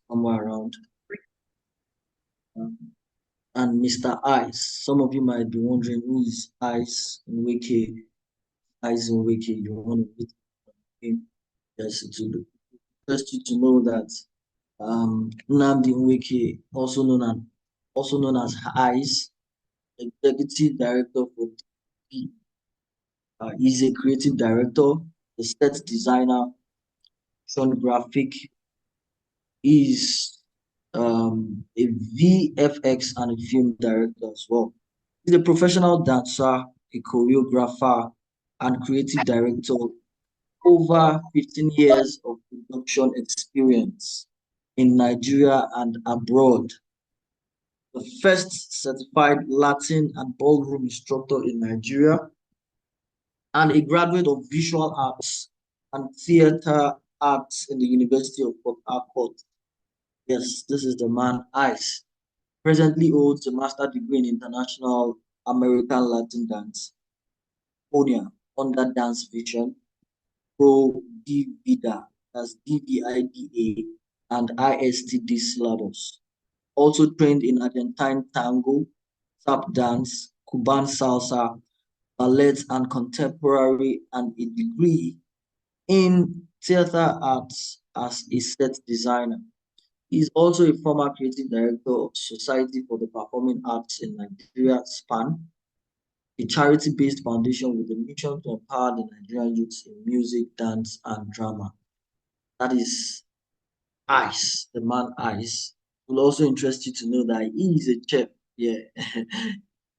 somewhere around. Um, and Mr. Ice. Some of you might be wondering who is Ice Nweke. Ice Nweke. You want to meet him? Yes, to just you to know that Nnamdi Nweke, also known as Ice, executive director for DP, is a creative director, a set designer, motion graphic, is a VFX and a film director as well. He's a professional dancer, a choreographer, and creative director. Over 15 years of production experience in Nigeria and abroad. The first certified Latin and ballroom instructor in Nigeria, and a graduate of visual arts and theater arts in the University of Port Harcourt. Yes, this is the man Ice. Presently holds a master degree in international American Latin dance, ONIA, under Dance Vision, Pro DVIDA, that's DVIDA, and ISTD syllabus. Also trained in Argentine tango, tap dance, Cuban salsa, ballet, and contemporary, and a degree in theater arts as a set designer. He is also a former creative director of Society for the Performing Arts in Nigeria, SPAN, a charity-based foundation with a mission to empower the Nigerian youth in music, dance, and drama. That is Ice, the man Ice. It will also interest you to know that he is a chef. Yeah,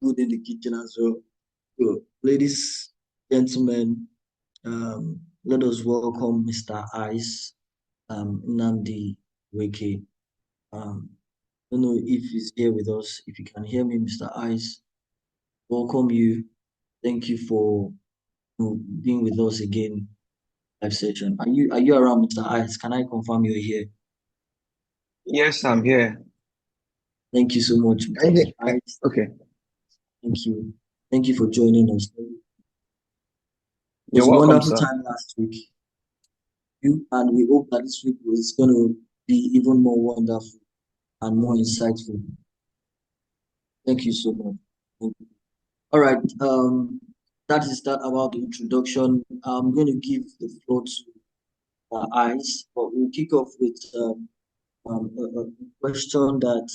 good in the kitchen as well. So, ladies, gentlemen, let us welcome Mr. Ice, Nnamdi Weke. I don't know if he's here with us. If you can hear me, Mr. Ice, welcome you. Thank you for being with us again, live session. Are you around, Mr. Ice? Can I confirm you're here? Yes, I'm here. Thank you so much, Mr. Ice. Okay. Thank you. Thank you for joining us. It You're was a welcome, wonderful sir. time last week. And we hope that this week is going to be even more wonderful and more insightful. Thank you so much. All right. That is that about the introduction. I'm going to give the floor to Ice, but we'll kick off with a question that,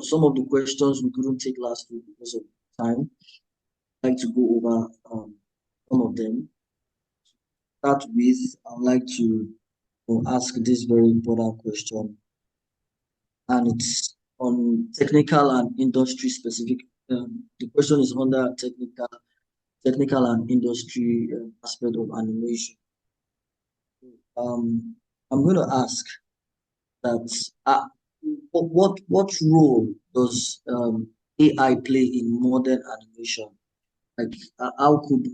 some of the questions we couldn't take last week because of time. I'd like to go over some of them. Start with, I'd like to ask this very important question, and it's on technical and industry specific. The question is under technical and industry aspect of animation. I'm going to ask that what role does AI play in modern animation? Like, how could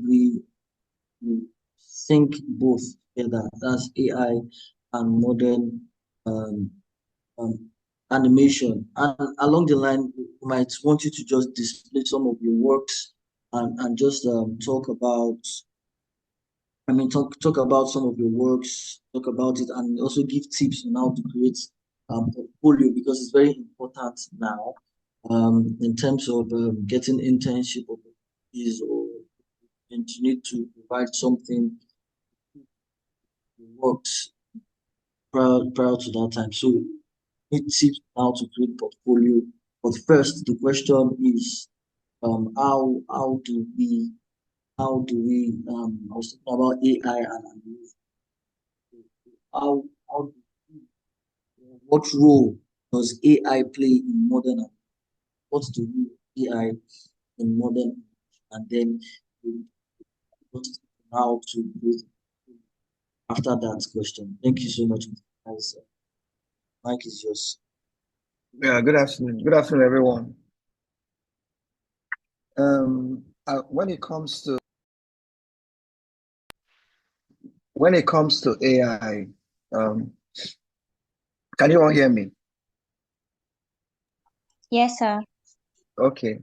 we sync both together? That's AI and modern um, um, animation. And along the line, we might want you to just display some of your works and just talk about, talk about some of your works, talk about it, and also give tips on how to create portfolio because it's very important now in terms of getting internship opportunities or and you need to provide something that works prior to that time. So need tips on how to create portfolio. But first, the question is how do we I was talking about AI and analytics. How what role does AI play in modern what do we AI in modern and then what how to create after that question. Thank you so much, Mr. Guys. Mike is yours. Yeah, good afternoon. Good afternoon, everyone. When it comes to AI, can you all hear me? Yes, sir. Okay.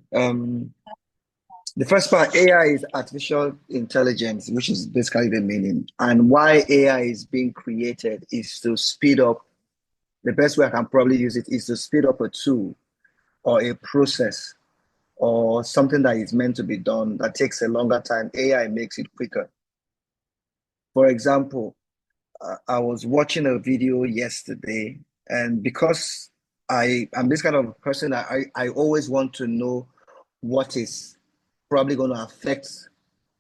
The first part, AI is artificial intelligence, which is basically the meaning. And why AI is being created is to speed up the best way I can probably use it is to speed up a tool or a process or something that is meant to be done that takes a longer time. AI makes it quicker. For example, I was watching a video yesterday, and because I'm this kind of person, I always want to know what is probably going to affect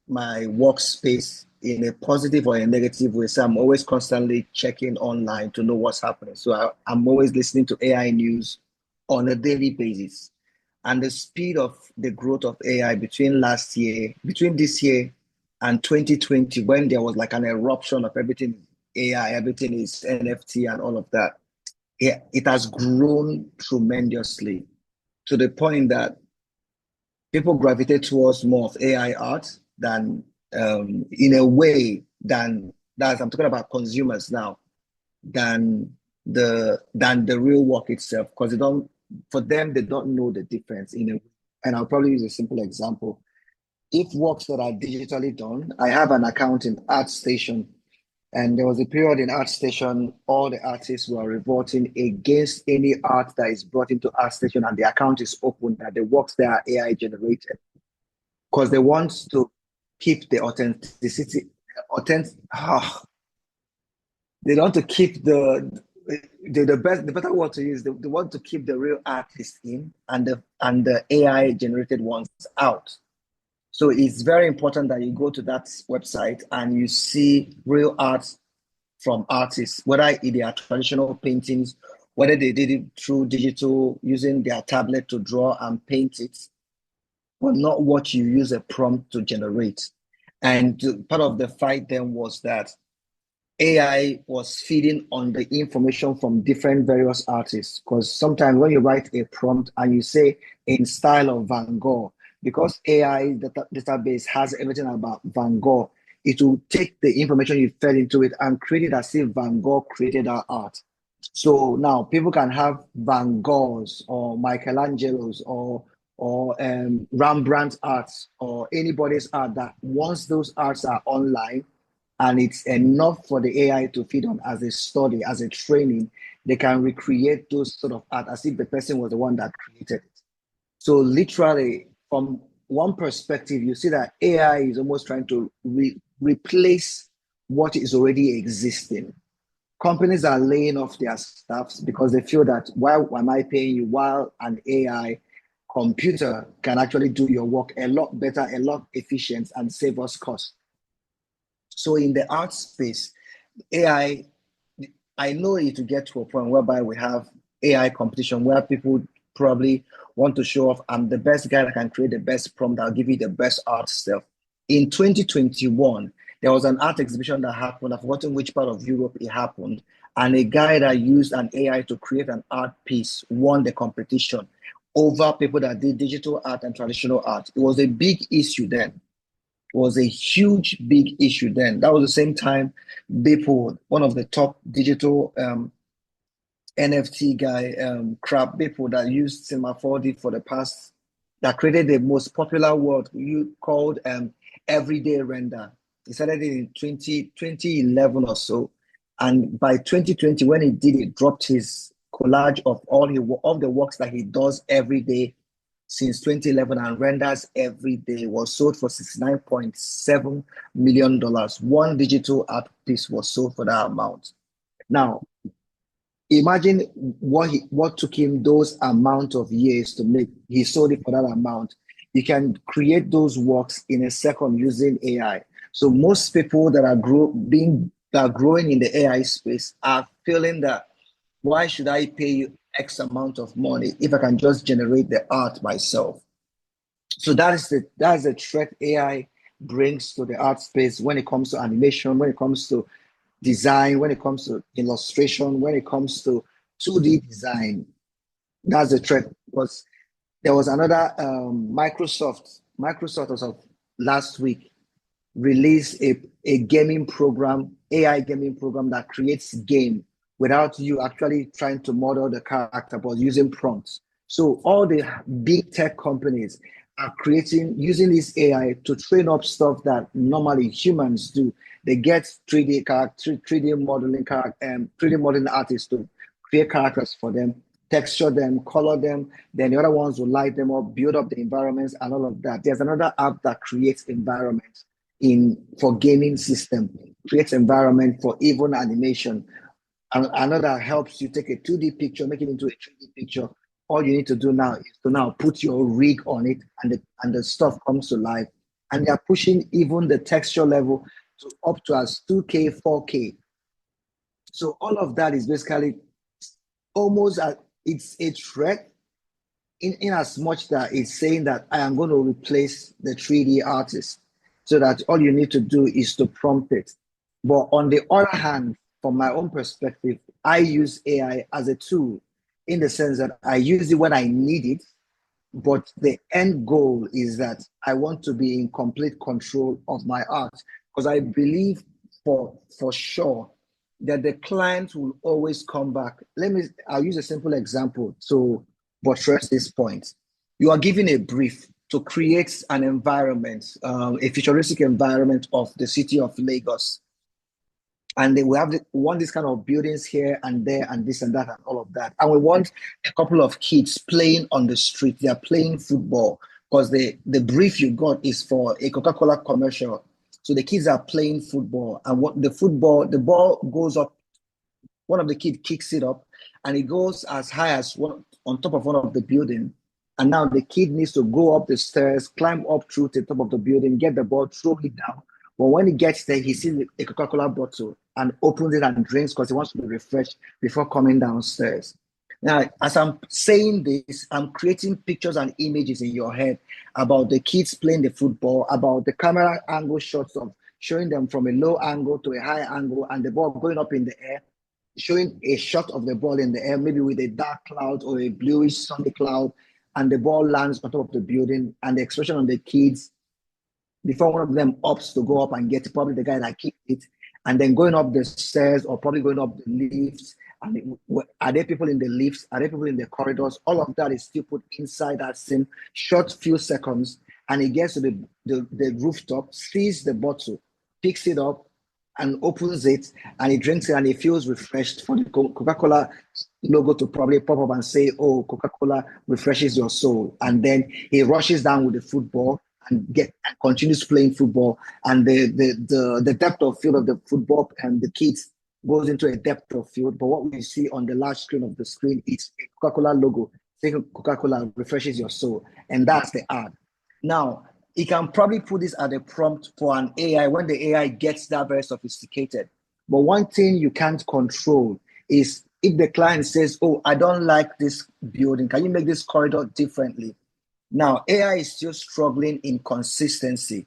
my workspace in a positive or a negative way. So I'm always constantly checking online to know what's happening. So I'm always listening to AI news on a daily basis. And the speed of the growth of AI between this year and 2020, when there was like an eruption of everything AI, everything is NFT and all of that, it has grown tremendously to the point that people gravitate towards more of AI art than in a way than that I'm talking about consumers now than the real work itself because they don't for them they don't know the difference in a and I'll probably use a simple example. If works that are digitally done, I have an account in ArtStation, and there was a period in ArtStation, all the artists were revolting against any art that is brought into ArtStation and the account is open, that the works that are AI generated because they want to keep the authenticity. Authentic, they want to keep the better word to use. They want to keep the real artist in and the AI generated ones out. So it's very important that you go to that website and you see real art from artists, whether they are traditional paintings, whether they did it through digital using their tablet to draw and paint it, but not what you use a prompt to generate. And part of the fight then was that AI was feeding on the information from different various artists. Because sometimes when you write a prompt and you say in style of Van Gogh, because AI database has everything about Van Gogh, it will take the information you fed into it and create it as if Van Gogh created that art. So now people can have Van Goghs or Michelangelo's or Rembrandt's arts or anybody's art that once those arts are online and it's enough for the AI to feed on as a study, as a training, they can recreate those sort of art as if the person was the one that created it. So literally, from one perspective, you see that AI is almost trying to replace what is already existing. Companies are laying off their staffs because they feel that why am I paying you while an AI computer can actually do your work a lot better, a lot efficient, and save us cost. So in the art space, AI, I know it to get to a point whereby we have AI competition where people probably want to show off, I'm the best guy that can create the best prompt, I'll give you the best art stuff. In 2021, there was an art exhibition that happened. I've forgotten which part of Europe it happened. And a guy that used an AI to create an art piece won the competition over people that did digital art and traditional art. It was a big issue then. It was a huge, big issue then. That was the same time Beeple, one of the top digital NFT guy, crap people that used Cinema 4D for the past, that created the most popular word you called everyday render. He started it in 2011 or so. And by 2020, when he did it, dropped his collage of all the works that he does every day since 2011 and renders every day was sold for $69.7 million. One digital art piece was sold for that amount. Now, imagine what took him those amount of years to make. He sold it for that amount. You can create those works in a second using AI. So most people that are growing in the AI space are feeling that why should I pay you X amount of money if I can just generate the art myself? So that's the threat AI brings to the art space when it comes to animation, when it comes to design, when it comes to illustration, when it comes to 2D design. That's the threat. Because there was another Microsoft was of last week released a gaming program, AI gaming program that creates game without you actually trying to model the character, but using prompts. So all the big tech companies are using this AI to train up stuff that normally humans do. They get 3D modeling 3D modeling artists to create characters for them, texture them, color them. Then the other ones will light them up, build up the environments and all of that. There's another app that creates environments in for gaming system, creates environment for even animation. And another helps you take a 2D picture, make it into a 3D picture. All you need to do now is to now put your rig on it, and the stuff comes to life. And they are pushing even the texture level to up to as 2K, 4K. So all of that is basically almost it's a threat in as much that it's saying that I am going to replace the 3D artist, so that all you need to do is to prompt it. But on the other hand, from my own perspective, I use AI as a tool in the sense that I use it when I need it, but the end goal is that I want to be in complete control of my art, because I believe for sure that the client will always come back. I'll use a simple example to buttress this point. You are given a brief to create an environment, a futuristic environment of the city of Lagos. And we want this kind of buildings here and there and this and that and all of that. And we want a couple of kids playing on the street. They are playing football because the brief you got is for a Coca-Cola commercial. So the kids are playing football, and the ball goes up. One of the kids kicks it up, and it goes as high as on top of one of the building. And now the kid needs to go up the stairs, climb up through to the top of the building, get the ball, throw it down. But when he gets there, he sees a Coca-Cola bottle and opens it and drinks because he wants to be refreshed before coming downstairs. Now, as I'm saying this, I'm creating pictures and images in your head about the kids playing the football, about the camera angle shots of showing them from a low angle to a high angle and the ball going up in the air, showing a shot of the ball in the air, maybe with a dark cloud or a bluish sunny cloud, and the ball lands on top of the building, and the expression on the kids before one of them opts to go up and get it, probably the guy that kicked it, and then going up the stairs or probably going up the lifts. And are there people in the lifts? Are there people in the corridors? All of that is still put inside that scene, short few seconds, and he gets to the rooftop, sees the bottle, picks it up, and opens it, and he drinks it, and he feels refreshed for the Coca-Cola logo to probably pop up and say, "Oh, Coca-Cola refreshes your soul." And then he rushes down with the football and continues playing football, and the depth of field of the football and the kids goes into a depth of field. But what we see on the large screen of the screen is a Coca-Cola logo saying Coca-Cola refreshes your soul, and that's the ad. Now, he can probably put this at a prompt for an AI when the AI gets that very sophisticated. But one thing you can't control is if the client says, "Oh, I don't like this building. Can you make this corridor differently?" Now, AI is still struggling in consistency.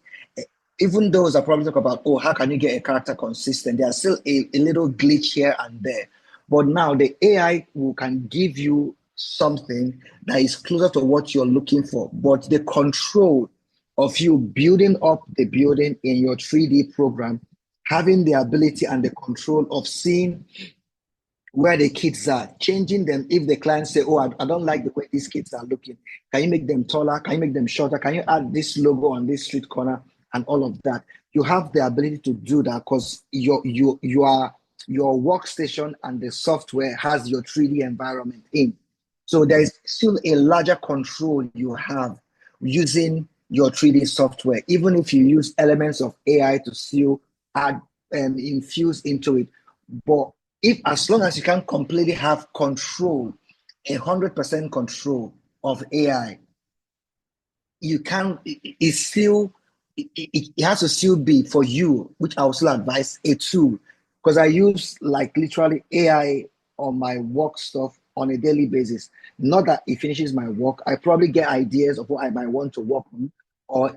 Even those that probably talk about, "Oh, how can you get a character consistent?" There's still a little glitch here and there. But now the AI can give you something that is closer to what you're looking for. But the control of you building up the building in your 3D program, having the ability and the control of seeing where the kids are, changing them if the client say, "Oh, I don't like the way these kids are looking. Can you make them taller? Can you make them shorter? Can you add this logo on this street corner?" And all of that. You have the ability to do that because your workstation and the software has your 3D environment in. So there is still a larger control you have using your 3D software, even if you use elements of AI to still add and infuse into it. But if as long as you can completely have control, 100% control of AI, you can it has to still be for you, which I would still advise a tool, because I use like literally AI on my work stuff on a daily basis. Not that it finishes my work, I probably get ideas of what I might want to work on, or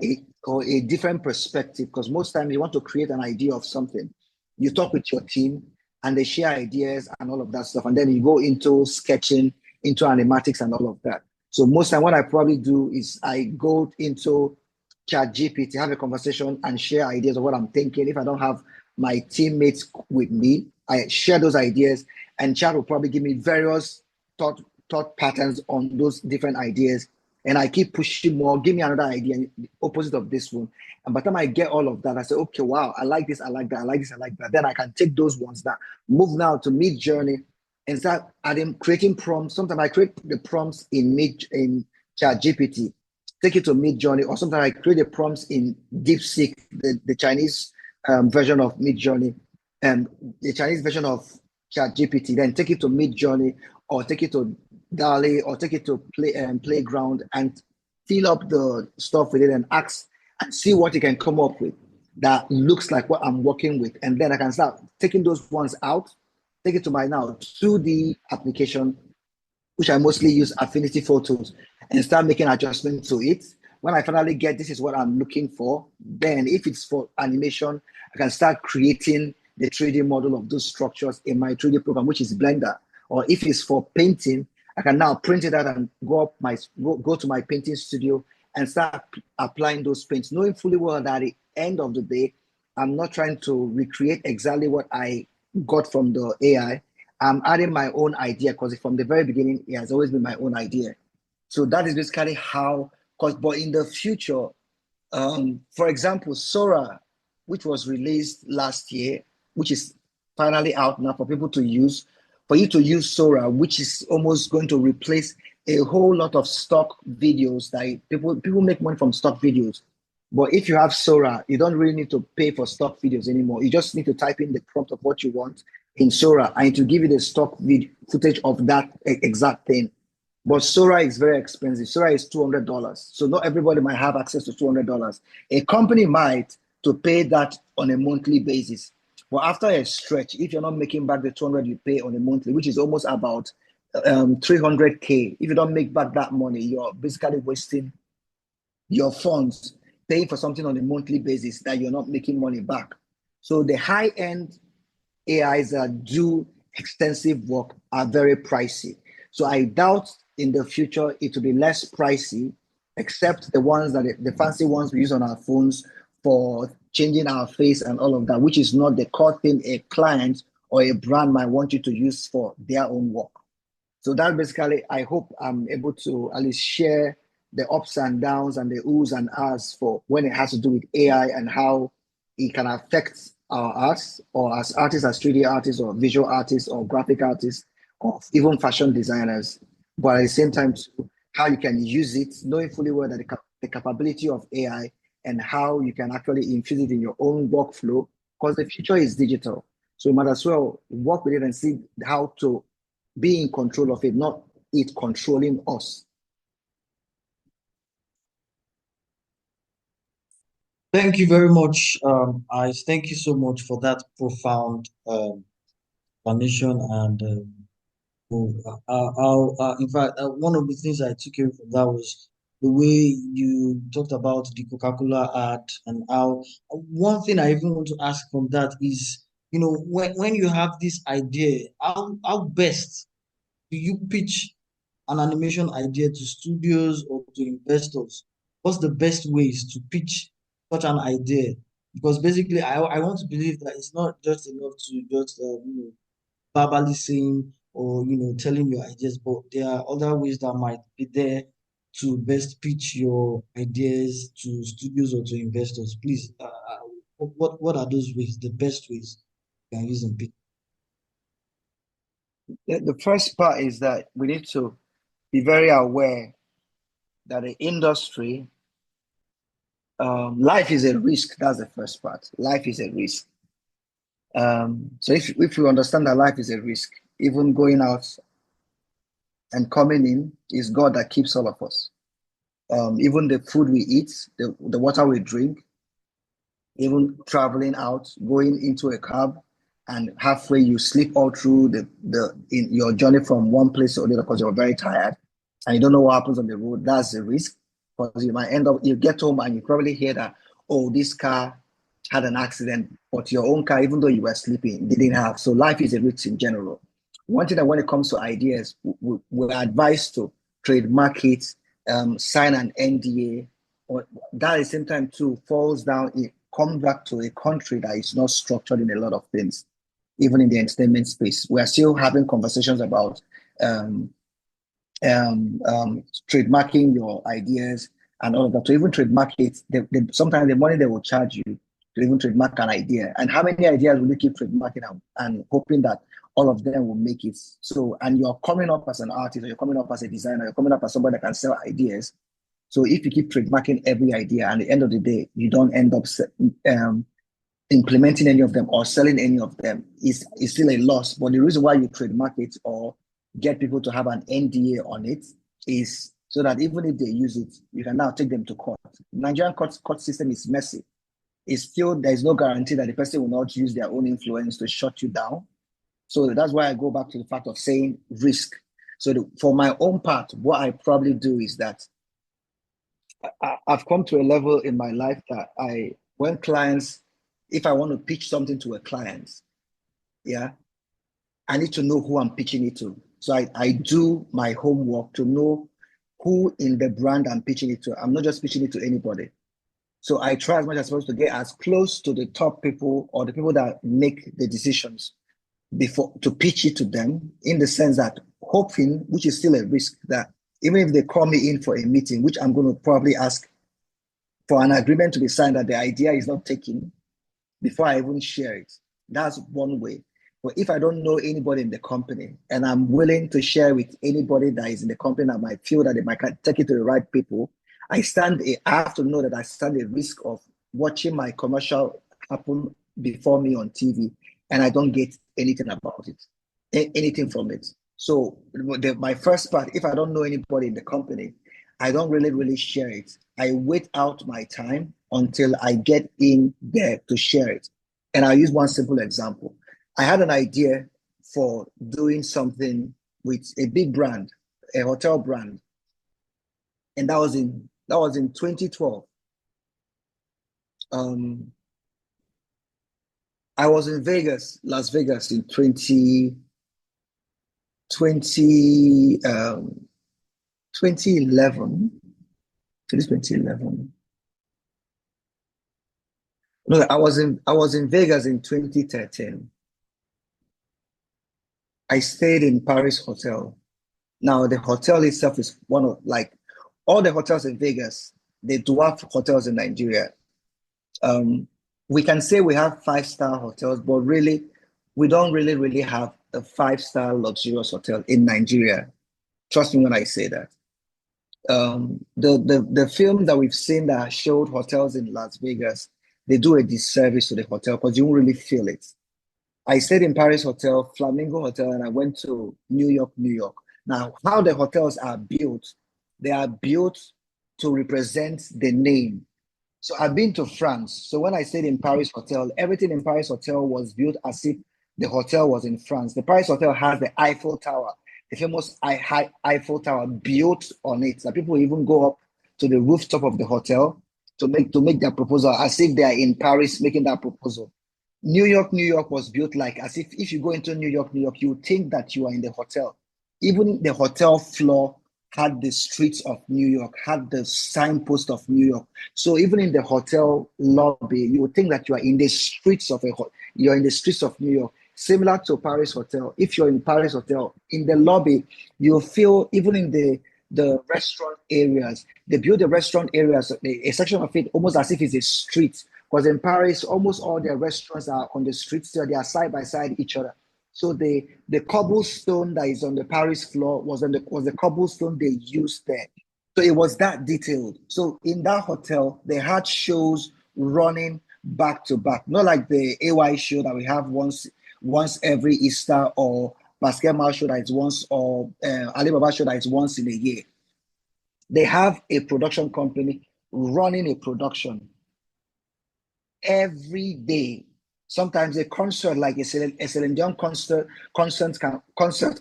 a different perspective, because most times you want to create an idea of something, you talk with your team and they share ideas and all of that stuff, and then you go into sketching, into animatics and all of that. So most time what I probably do is I go into chat GPT, have a conversation and share ideas of what I'm thinking. If I don't have my teammates with me, I share those ideas, and chat will probably give me various thought patterns on those different ideas. And I keep pushing more, give me another idea, the opposite of this one. And by the time I get all of that, I say, "Okay, wow, I like this, I like that, I like this, I like that." Then I can take those ones that move now to mid journey and start adding creating prompts. Sometimes I create the prompts in Chat GPT, take it to Mid Journey, or sometimes I create the prompts in DeepSeek, the Chinese version of Mid Journey, and the Chinese version of Chat GPT. Then take it to Mid Journey, or take it to DALL-E, or take it to Playground, and fill up the stuff with it and ask and see what you can come up with that looks like what I'm working with, and then I can start taking those ones out, take it to my now 2D application, which I mostly use Affinity Photos, and start making adjustments to it. When I finally get this is what I'm looking for, then if it's for animation, I can start creating the 3D model of those structures in my 3D program, which is Blender. Or if it's for painting, I can now print it out and go to my painting studio and start applying those paints, knowing fully well that at the end of the day, I'm not trying to recreate exactly what I got from the AI. I'm adding my own idea because from the very beginning, it has always been my own idea. So that is basically how, because, but in the future, for example, Sora, which was released last year, which is finally out now for people to use, for you to use Sora, which is almost going to replace a whole lot of stock videos that people make money from stock videos. But if you have Sora, you don't really need to pay for stock videos anymore. You just need to type in the prompt of what you want in Sora and to give you the stock footage of that exact thing. But Sora is very expensive. Sora is $200. So not everybody might have access to $200. A company might to pay that on a monthly basis. But after a stretch, if you're not making back the 200 you pay on a monthly, which is almost about 300K, if you don't make back that money, you're basically wasting your funds paying for something on a monthly basis that you're not making money back. So the high end AIs that do extensive work are very pricey. So I doubt in the future it will be less pricey, except the ones that the fancy ones we use on our phones for changing our face and all of that, which is not the core thing a client or a brand might want you to use for their own work. So that basically, I hope I'm able to at least share the ups and downs and the oohs and ahs for when it has to do with AI and how it can affect our arts, or as artists, as 3D artists or visual artists or graphic artists or even fashion designers. But at the same time, too, how you can use it, knowing fully well that the capability of AI and how you can actually infuse it in your own workflow, because the future is digital. So you might as well work with it and see how to be in control of it, not it controlling us. Thank you very much, Ice. Thank you so much for that profound explanation. And in fact, one of the things I took away from that was the way you talked about the Coca-Cola ad and how one thing I even want to ask from that is, when you have this idea, how best do you pitch an animation idea to studios or to investors? What's the best ways to pitch such an idea? Because basically, I want to believe that it's not just enough to just verbally saying or telling your ideas, but there are other ways that might be there to best pitch your ideas to studios or to investors. Please, what are those ways, the best ways you can use in pitch? The first part is that we need to be very aware that the industry, life is a risk. That's the first part. Life is a risk. So if you understand that life is a risk, even going out and coming in is God that keeps all of us. Even the food we eat, the water we drink, even traveling out, going into a cab, and halfway you sleep all through in your journey from one place to another because you're very tired and you don't know what happens on the road. That's the risk, because you might end up, you get home and you probably hear that, oh, this car had an accident, but your own car, even though you were sleeping, didn't have. So life is a risk in general. One thing that when it comes to ideas, we're advised to trademark it, sign an NDA, or that at the same time too falls down, it comes back to a country that is not structured in a lot of things, even in the entertainment space. We are still having conversations about um, trademarking your ideas and all of that. To even trademark it, sometimes the money they will charge you to even trademark an idea. And how many ideas will you keep trademarking and hoping that all of them will make it. So, and you're coming up as an artist, or you're coming up as a designer, you're coming up as somebody that can sell ideas. So if you keep trademarking every idea, and at the end of the day, you don't end up implementing any of them or selling any of them, is still a loss. But the reason why you trademark it or get people to have an NDA on it is so that even if they use it, you can now take them to court. Nigerian court system is messy. It's still, there's no guarantee that the person will not use their own influence to shut you down. So that's why I go back to the fact of saying risk. So for my own part, what I probably do is that I've come to a level in my life that when clients, if I want to pitch something to a client, yeah, I need to know who I'm pitching it to. So I do my homework to know who in the brand I'm pitching it to. I'm not just pitching it to anybody. So I try as much as possible to get as close to the top people or the people that make the decisions before to pitch it to them, in the sense that hoping, which is still a risk, that even if they call me in for a meeting, which I'm going to probably ask for an agreement to be signed that the idea is not taken before I even share it. That's one way. But if I don't know anybody in the company and I'm willing to share with anybody that is in the company that might feel that they might take it to the right people, I have to know that I stand a risk of watching my commercial happen before me on TV and I don't get anything about it, anything from it. So my first part, if I don't know anybody in the company, I don't really share it. I wait out my time until I get in there to share it. And I'll use one simple example. I had an idea for doing something with a big brand, a hotel brand. And that was in 2012. I was in Las Vegas in 2011. It is 2011. No, I was in Vegas in 2013. I stayed in Paris Hotel. Now the hotel itself is one of, like, all the hotels in Vegas, they dwarf hotels in Nigeria. We can say we have 5-star hotels, but really, we don't really have a 5-star luxurious hotel in Nigeria. Trust me when I say that. The film that we've seen that showed hotels in Las Vegas, they do a disservice to the hotel because you won't really feel it. I stayed in Paris Hotel, Flamingo Hotel, and I went to New York, New York. Now, how the hotels are built, they are built to represent the name. So I've been to France. So when I stayed in Paris Hotel, everything in Paris Hotel was built as if the hotel was in France. The Paris Hotel has the Eiffel Tower, the famous Eiffel Tower built on it. So people even go up to the rooftop of the hotel to make their proposal as if they are in Paris making that proposal. New York was built like as if you go into New York, you think that you are in the hotel. Even the hotel floor had the streets of New York, had the signpost of New York. So even in the hotel lobby, you would think that you are in the streets of you're in the streets of New York. Similar to Paris Hotel. If you're in Paris Hotel, in the lobby, you feel, even in the restaurant areas, they build the restaurant areas, a section of it almost as if it's a street. Because in Paris, almost all their restaurants are on the streets, so they are side by side each other. So the cobblestone that is on the Paris floor was the cobblestone they used there. So it was that detailed. So in that hotel, they had shows running back to back, not like the AY show that we have once every Easter, or basketball show that is once, or Alibaba show that is once in a year. They have a production company running a production every day. Sometimes a concert, like a Celine Dion concert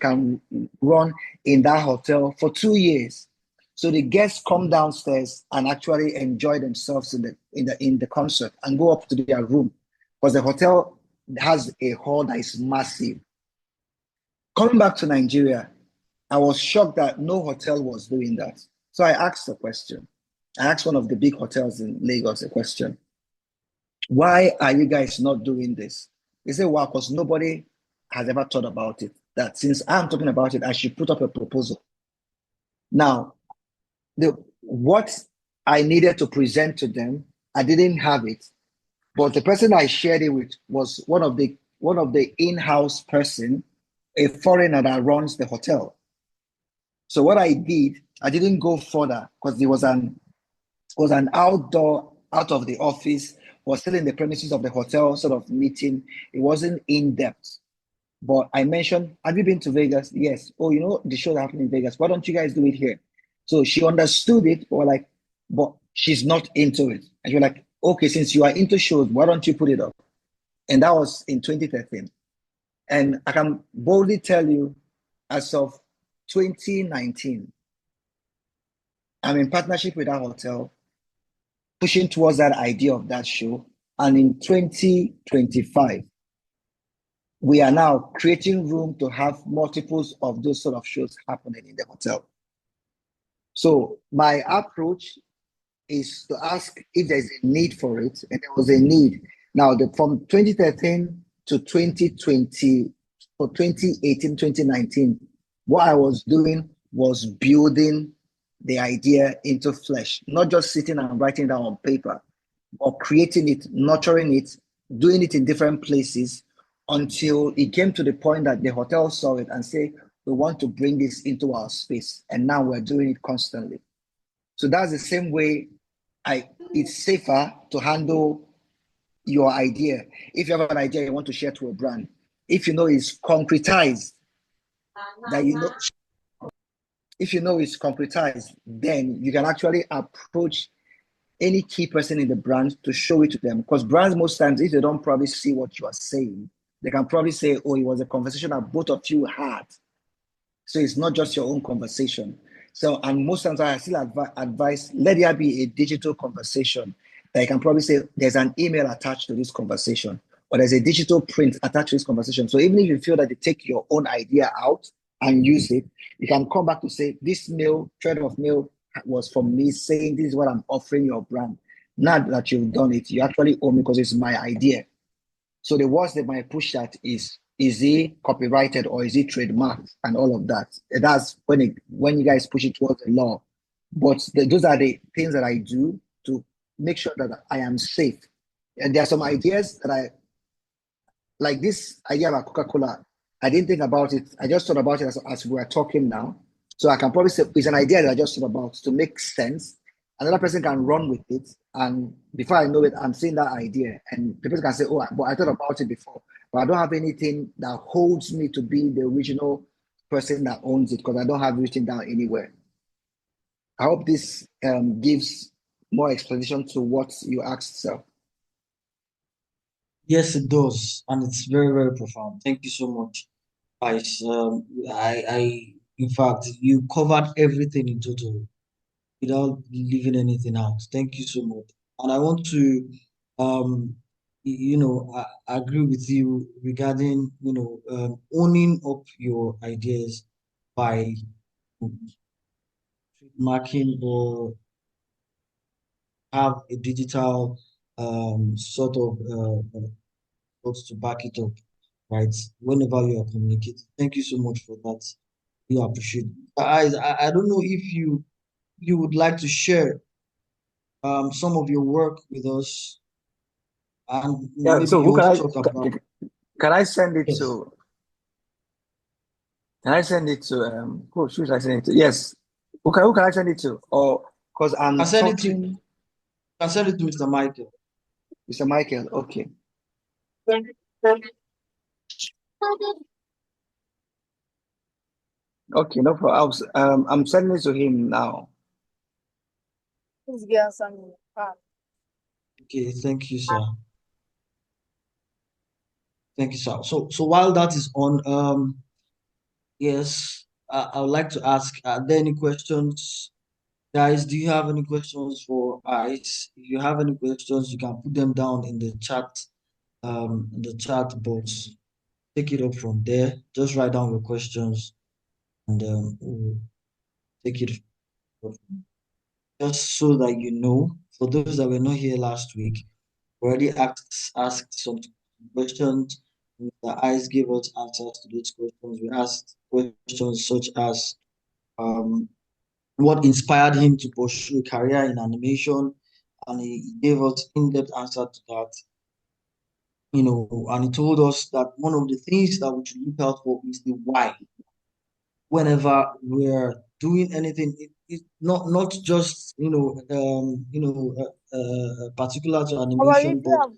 can run in that hotel for 2 years. So the guests come downstairs and actually enjoy themselves in the concert and go up to their room, because the hotel has a hall that is massive. Coming back to Nigeria, I was shocked that no hotel was doing that. So I asked a question. I asked one of the big hotels in Lagos a question. Why are you guys not doing this? They say, well, because nobody has ever thought about it. That since I'm talking about it, I should put up a proposal. Now, what I needed to present to them, I didn't have it. But the person I shared it with was one of the in-house person a foreigner that runs the hotel. So what I did, I didn't go further because it was an outdoor, out of the office, was still in the premises of the hotel sort of meeting. It wasn't in depth. But I mentioned, have you been to Vegas? Yes. Oh, you know the show that happened in Vegas. Why don't you guys do it here? So she understood it, but like, but she's not into it. And she was like, okay, since you are into shows, why don't you put it up? And that was in 2013. And I can boldly tell you, as of 2019, I'm in partnership with that hotel, pushing towards that idea of that show. And in 2025, we are now creating room to have multiples of those sort of shows happening in the hotel. So my approach is to ask if there's a need for it, and there was a need. Now, from 2013 to 2020, for 2018, 2019, what I was doing was building the idea into flesh, not just sitting and writing down on paper, but creating it, nurturing it, doing it in different places until it came to the point that the hotel saw it and say, we want to bring this into our space. And now we're doing it constantly. So that's the same way it's safer to handle your idea. If you have an idea you want to share to a brand, if you know it's concretized, that you know if you know it's concretized, then you can actually approach any key person in the brand to show it to them. Because brands, most times, if they don't probably see what you are saying, they can probably say, oh, it was a conversation that both of you had. So it's not just your own conversation. So, and most times I still advise, let there be a digital conversation that you can probably say there's an email attached to this conversation, or there's a digital print attached to this conversation. So even if you feel that they take your own idea out and use it, you can come back to say, this mail, thread of mail was from me saying this is what I'm offering your brand. Now that you've done it, you actually owe me because it's my idea. So the words they might push that is he copyrighted or is he trademarked and all of that. That's when you guys push it towards the law. But those are the things that I do to make sure that I am safe. And there are some ideas that I like this idea about Coca-Cola. I didn't think about it. I just thought about it as we are talking now. So I can probably say it's an idea that I just thought about to make sense. Another person can run with it. And before I know it, I'm seeing that idea. And the person can say, oh, but I thought about it before. But I don't have anything that holds me to be the original person that owns it because I don't have it written down anywhere. I hope this gives more explanation to what you asked, sir. Yes, it does, and it's very, very profound. Thank you so much, guys. In fact, you covered everything in total without leaving anything out. Thank you so much. And I want to, I agree with you regarding, owning up your ideas by marking or have a digital sort of thoughts to back it up, right? Whenever you are communicating. Thank you so much for that. We appreciate it. Guys, I don't know if you would like to share some of your work with us, and Yeah. maybe So you who can also I talk about. can I send it Yes, to? Can I send it to who should I send it to? Yes. Who can I send it to? Or because I I'm send it to talking I send it to Mr. Michael. Mr. Michael. Okay. Okay, no problem. I'm sending it to him now. Okay, thank you, sir. Thank you, sir. So while that is on, yes, I would like to ask, are there any questions? Guys, do you have any questions for Ice? If you have any questions, you can put them down in the chat box. Take it up from there. Just write down your questions and we'll take it up. Just so that you know, for those that were not here last week, we already asked some questions. The Ice gave us answers to those questions. We asked questions such as what inspired him to pursue a career in animation, and he gave us in-depth answer to that. and he told us that one of the things that we should look out for is the why. Whenever we're doing anything, not just particular to How you animation, do but have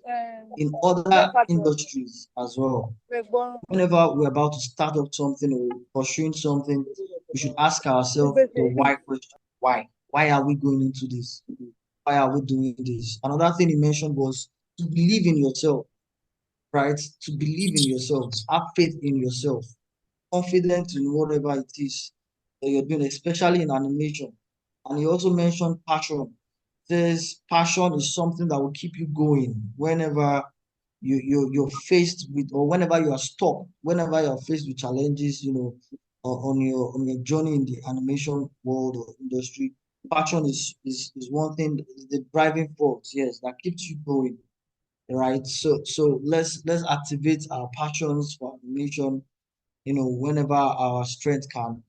in other breakfast or industries as well. breakfast? Whenever we're about to start up something or pursuing something, we should ask ourselves the why question. Why? Why are we going into this? Why are we doing this? Another thing he mentioned was to believe in yourself, right? To believe in yourself, have faith in yourself, confident in whatever it is that you're doing, especially in animation. And he also mentioned passion. Says passion is something that will keep you going whenever you're faced with, or whenever you are stuck, whenever you're faced with challenges, on your journey in the animation world or industry. Passion is one thing, the driving force, yes, that keeps you going, right? So let's activate our passions for animation, whenever our strength can,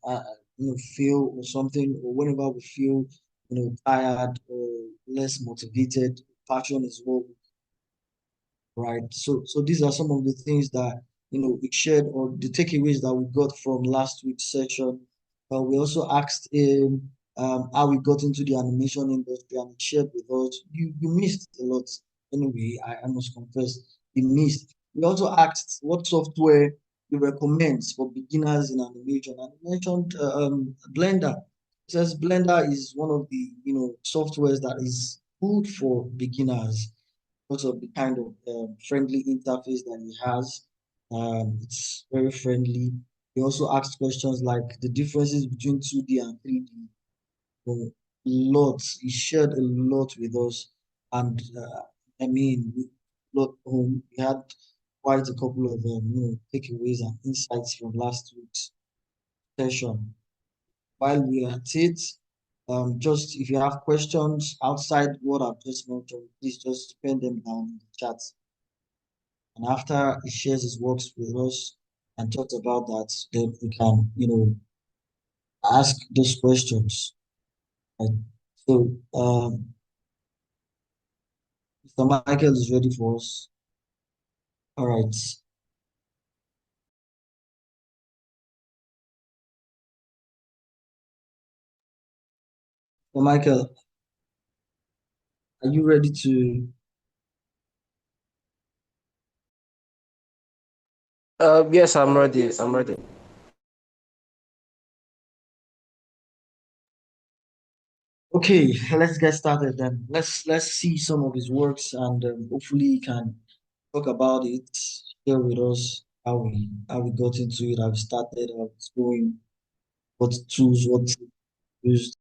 feel or something, or whenever we feel, tired or less motivated, passion is what, right? So these are some of the things that, we shared, or the takeaways that we got from last week's session. We also asked him how we got into the animation industry, and he shared with us. You missed a lot. Anyway, I must confess, you missed. We also asked what software he recommends for beginners in animation, and he mentioned Blender. He says Blender is one of the, softwares that is good for beginners because of the kind of friendly interface that he has. It's very friendly. He also asked questions like the differences between 2D and 3D. Lots. He shared a lot with us. And I mean, we had quite a couple of takeaways and insights from last week's session. While we are at it, just if you have questions outside what I've just mentioned, please just pen them down in the chat. And after he shares his works with us and talks about that, then we can, ask those questions. Right? So, Mr. Michael is ready for us. All right. So, Michael, are you ready to? Yes, I'm ready. I'm ready. Okay, let's get started then. Let's see some of his works, and hopefully he can talk about it, share with us how we got into it, how we started, how it's going, what tools, what used.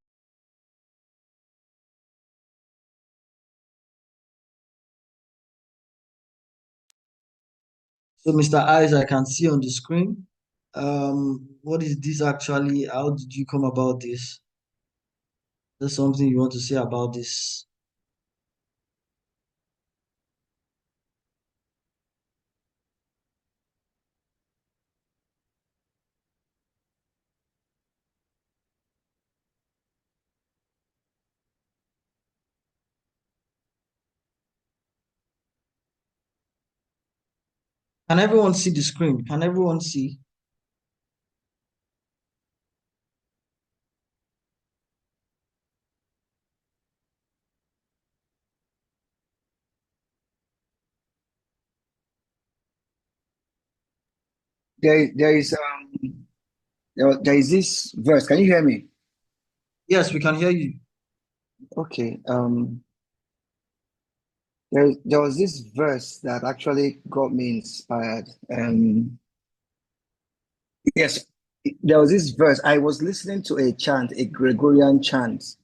So, Mr. Eyes, I can see on the screen. What is this actually? How did you come about this? There's something you want to say about this? Can everyone see the screen? Can everyone see? There is there is this verse. Can you hear me? Yes, we can hear you. Okay. There was this verse that actually got me inspired. Yes, there was this verse. I was listening to a chant, a Gregorian chant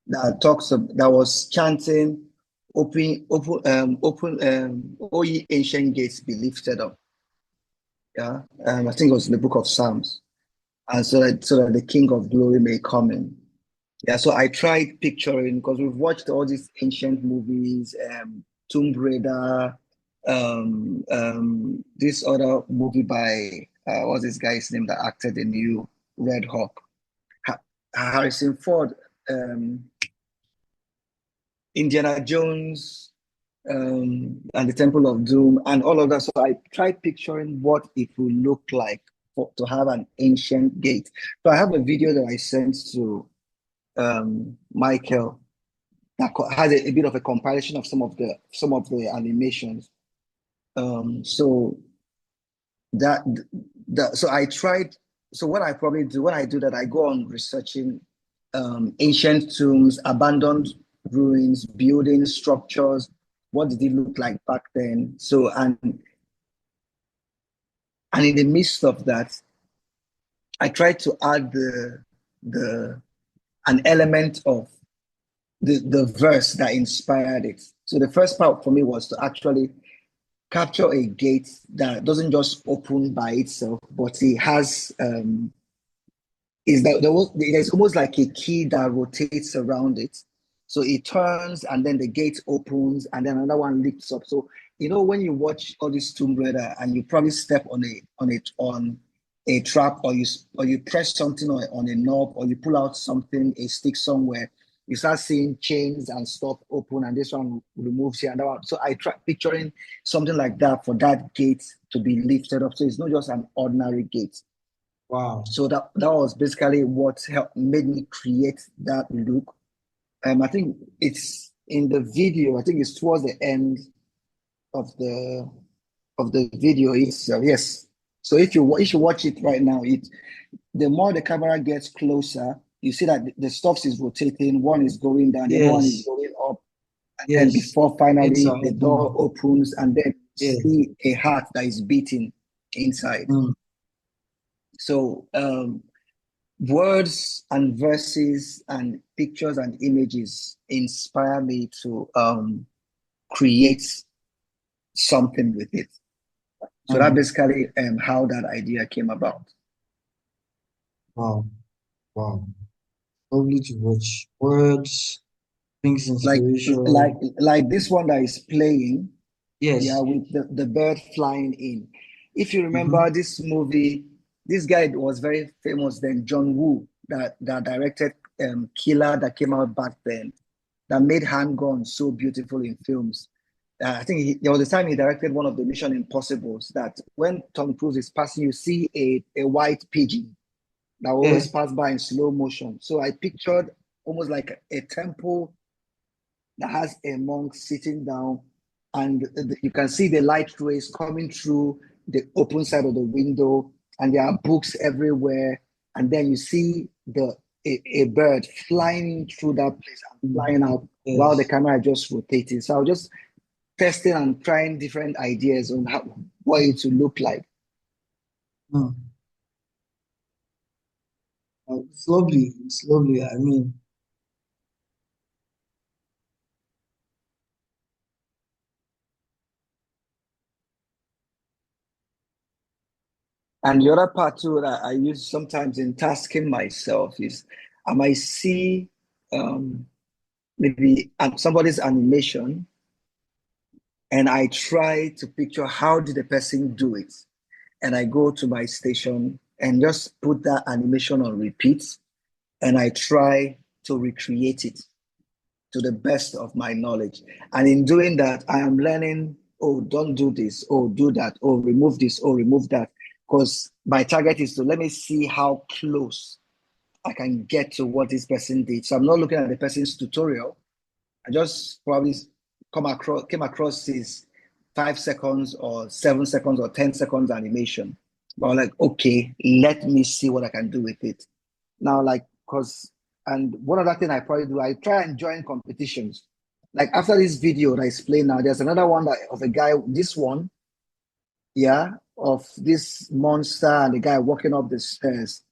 that was chanting, O ye ancient gates, be lifted up. Yeah, I think it was in the book of Psalms, and so that the King of Glory may come in. Yeah, so I tried picturing because we've watched all these ancient movies, Tomb Raider, this other movie by what's this guy's name that acted the new Red Hawk, ha Harrison Ford, um, Indiana Jones. and the Temple of Doom and all of that. So I tried picturing what it would look like to have an ancient gate. So I have a video that I sent to Michael that has a bit of a comparison of some of the animations. So that so I tried. So what I probably do when I do that, I go on researching ancient tombs, abandoned ruins, buildings, structures. What did it look like back then? So and in the midst of that, I tried to add the an element of the verse that inspired it. So the first part for me was to actually capture a gate that doesn't just open by itself, but it has is that there's almost like a key that rotates around it. So it turns and then the gate opens and then another one lifts up. So when you watch all this Tomb Raider and you probably step on a trap or you press something on a knob or you pull out something, a stick somewhere, you start seeing chains and stuff open and this one removes here and that one. So I try picturing something like that for that gate to be lifted up. So it's not just an ordinary gate. Wow. So that was basically what made me create that look. I think it's in the video. I think it's towards the end of the video itself. Yes. So if you watch it right now, the more the camera gets closer, you see that the stuff is rotating. One is going down, the other one is Yes. going up, and then Yes. before It's finally a the door opens, and then you Yes. see a heart that is beating inside. So words and verses and pictures and images inspire me to create something with it. So that basically how that idea came about. Wow. Wow. Lovely to watch. Words, things, Like inspiration. like this one that is playing, Yes. yeah, with the bird flying in. If you remember this movie, this guy was very famous then, John Woo, that directed Killer that came out back then, that made handguns so beautiful in films. I think there was a time he directed one of the Mission Impossibles that when Tom Cruise is passing, you see a white pigeon that will always pass by in slow motion. So I pictured almost like a temple that has a monk sitting down, and you can see the light rays coming through the open side of the window, and there are books everywhere. And then you see a bird flying through that place and flying out while the camera just rotating. So I was just testing and trying different ideas on what it would look like. It's lovely. It's lovely. I mean, and the other part too that I use sometimes in tasking myself is I might see maybe somebody's animation and I try to picture how did the person do it. And I go to my station and just put that animation on repeat and I try to recreate it to the best of my knowledge. And in doing that, I am learning, oh, don't do this, oh, do that, oh, remove this, oh, remove that. Because my target is to let me see how close I can get to what this person did. So I'm not looking at the person's tutorial. I just probably came across his 5 seconds or 7 seconds or 10 seconds animation. But I'm like, okay, let me see what I can do with it. Now, and one other thing I probably do, I try and join competitions. Like after this video that I explained now, there's another one of a guy, this one, yeah, of this monster and the guy walking up the stairs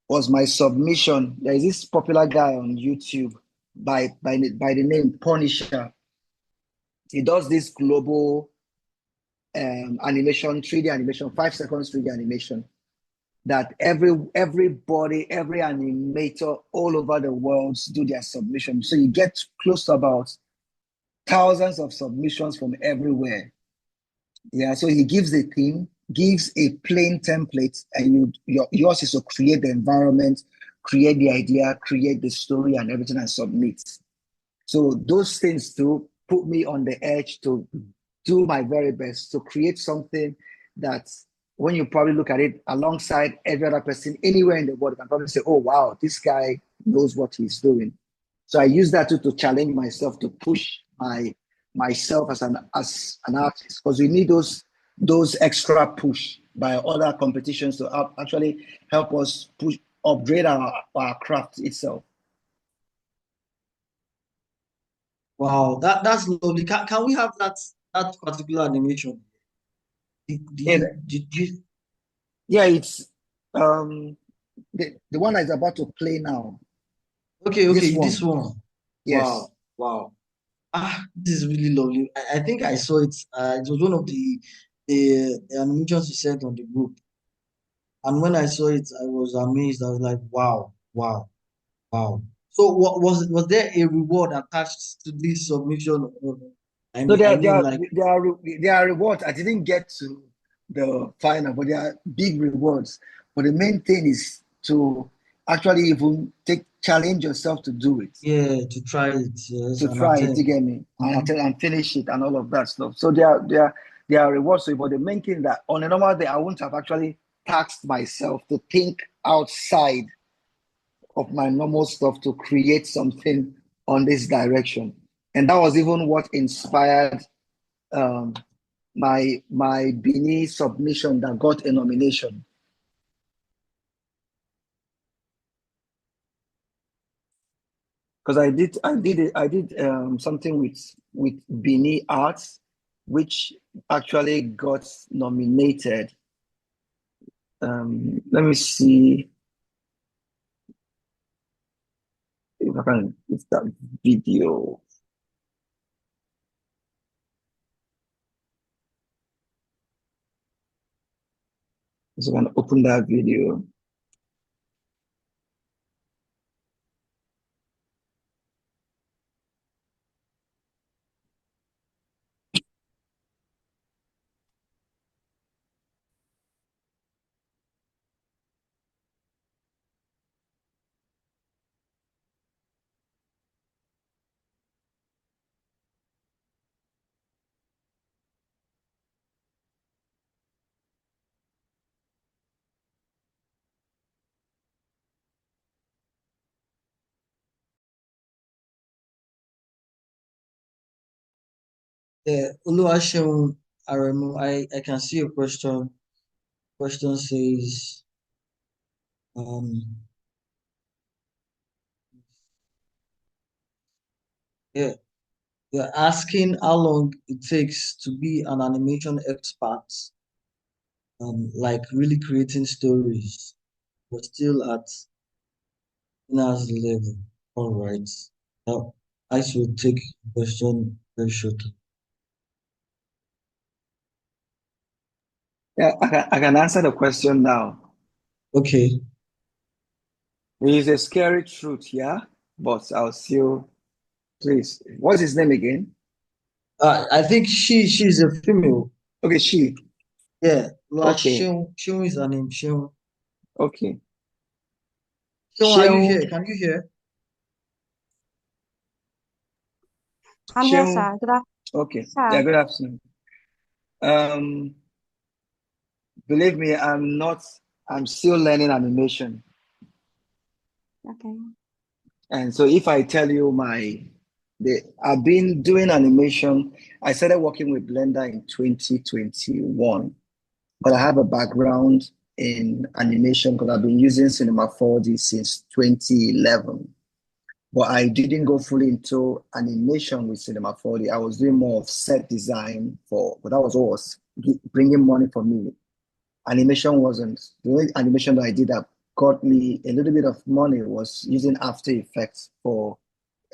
was my submission. There is this popular guy on YouTube by the name Punisher. He does this global animation, 3D animation, 5 seconds 3D animation that everybody, every animator all over the world do their submission. So you get close to about thousands of submissions from everywhere. Yeah, so he gives a theme, gives a plain template, and yours is to create the environment, create the idea, create the story and everything and submit. So those things too, put me on the edge to do my very best to create something that when you probably look at it alongside every other person anywhere in the world, you can probably say, oh, wow, this guy knows what he's doing. So I use that to challenge myself, to push myself as an artist, because we need those extra push by other competitions to actually help us push upgrade our craft itself. Wow, that's lovely. Can we have that particular animation? Did you Yeah, it's the one that is about to play now. okay, This this one. one. Yes. Wow. This is really lovely. I think I saw it. It was one of the animations you sent on the group. And when I saw it, I was amazed. I was like, wow. So what was there a reward attached to this submission? So I mean like there are rewards. I didn't get to the final, but there are big rewards. But the main thing is to actually even challenge yourself to do it, yeah, to try it, yes, to and try it. You attempt. get me? Mhm. And finish it and all of that stuff. So there are rewards. But the main thing that on a normal day I wouldn't have actually taxed myself to think outside of my normal stuff to create something on this direction. And that was even what inspired um, my Bini submission that got a nomination. Because I did something with Bini Arts, which actually got nominated. Let me see if I can get that video. So I can open that video. Yeah, Oluwaseun Aremu, I can see your question. Question says, um, yeah, you're asking how long it takes to be an animation expert, like really creating stories, but still at beginner's level. All right. Now, I should take the question very shortly. Yeah, I can answer the question now. Okay. It is a scary truth, yeah, but I'll still please. What's his name again? I think she's a female. Okay, she. Yeah. Okay, Oluwaseun is her name. Seun. okay. Seun, are you Sheung, here? Can you hear? I'm here, Sheung. sir. Good afternoon, Okay. Yeah, sir. good afternoon. Um, Believe me, I'm still learning animation. Okay. And so if I tell you I've been doing animation, I started working with Blender in 2021, but I have a background in animation because I've been using Cinema 4D since 2011. But I didn't go fully into animation with Cinema 4D. I was doing more of set design but that was what was bringing money for me. Animation wasn't. The only animation that I did that got me a little bit of money was using After Effects for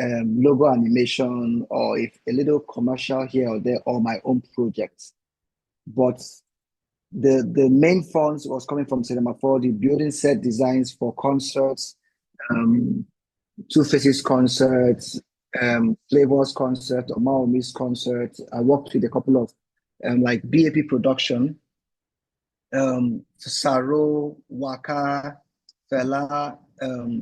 logo animation or if a little commercial here or there or my own projects. But the main funds was coming from Cinema 4D, building set designs for concerts, um, Two Faces concerts, Flavors concert, Omaomi's concert. I worked with a couple of like BAP production, Saro, Waka, Fela,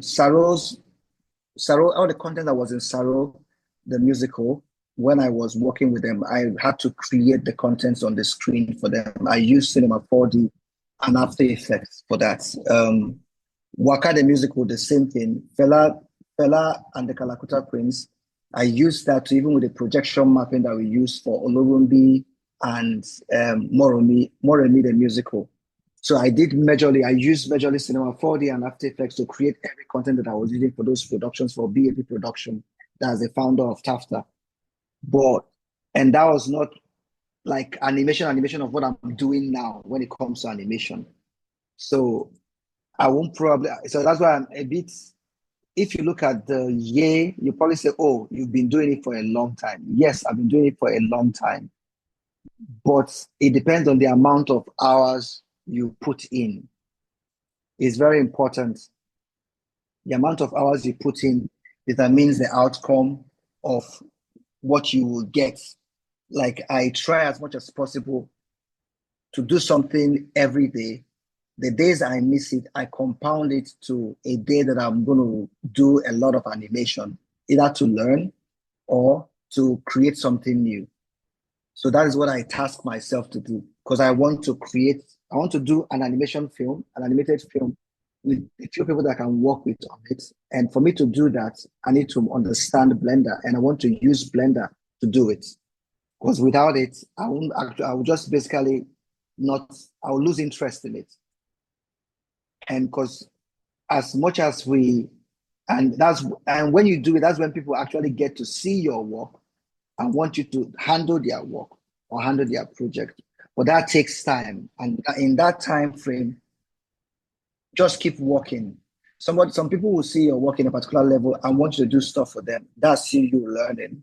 Saro, all the content that was in Saro, the musical, when I was working with them, I had to create the contents on the screen for them. I used Cinema 4D and After Effects for that. Waka the Musical, the same thing. Fela and the Kalakuta Prince, I used that to, even with the projection mapping that we use for Olorumbi and Moremi the Musical. So I did majorly, I used majorly Cinema 4D and After Effects to create every content that I was using for those productions for BAP production. That's the founder of TAFTA. And that was not like animation of what I'm doing now when it comes to animation. So I won't probably, so that's why I'm a bit, if you look at the year, you probably say, oh, you've been doing it for a long time. Yes, I've been doing it for a long time, but it depends on the amount of hours you put in. It's very important. The amount of hours you put in determines the outcome of what you will get. Like, I try as much as possible to do something every day. The days I miss it, I compound it to a day that I'm going to do a lot of animation, either to learn or to create something new. So that is what I task myself to do, because I want to do an animation film, an animated film with a few people that I can work with on it. And for me to do that, I need to understand Blender, and I want to use Blender to do it. Because without it, I will just basically I will lose interest in it. And because as much as and when you do it, that's when people actually get to see your work and want you to handle their work or handle their project. But that takes time. And in that time frame, just keep working. Some people will see your work in a particular level and want you to do stuff for them. That's you learning.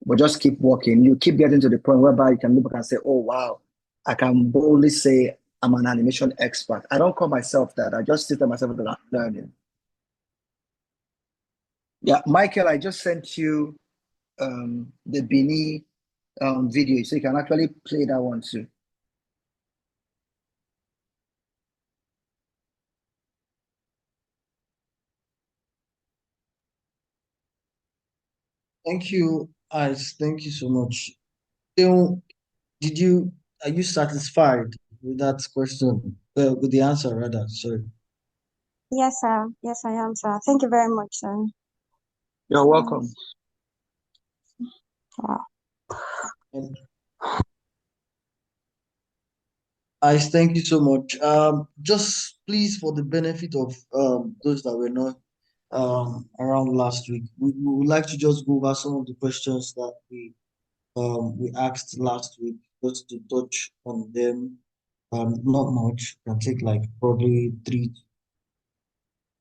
But just keep working. You keep getting to the point whereby you can look back and say, oh, wow, I can boldly say I'm an animation expert. I don't call myself that. I just sit to myself that I'm learning. Yeah, Michael, I just sent you the Bini video, so you can actually play that one too. Thank you, Ice. Thank you so much. So, are you satisfied with that question? With the answer, rather. Sorry. Yes, sir. Yes, I am, sir. Thank you very much, sir. You're welcome. Wow. And Ice, thank you so much. Just please, for the benefit of those that were not around last week, we would like to just go over some of the questions that we asked last week, just to touch on them. Not much. Can take like probably three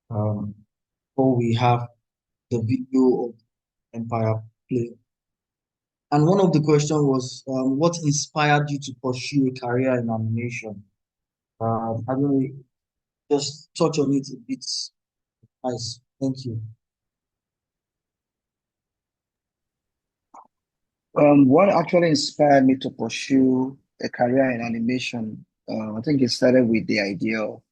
before we have the video of Empire play. And one of the questions was, what inspired you to pursue a career in animation? I don't know, just touch on it a bit. Nice. Thank you. What actually inspired me to pursue a career in animation? I think it started with the idea of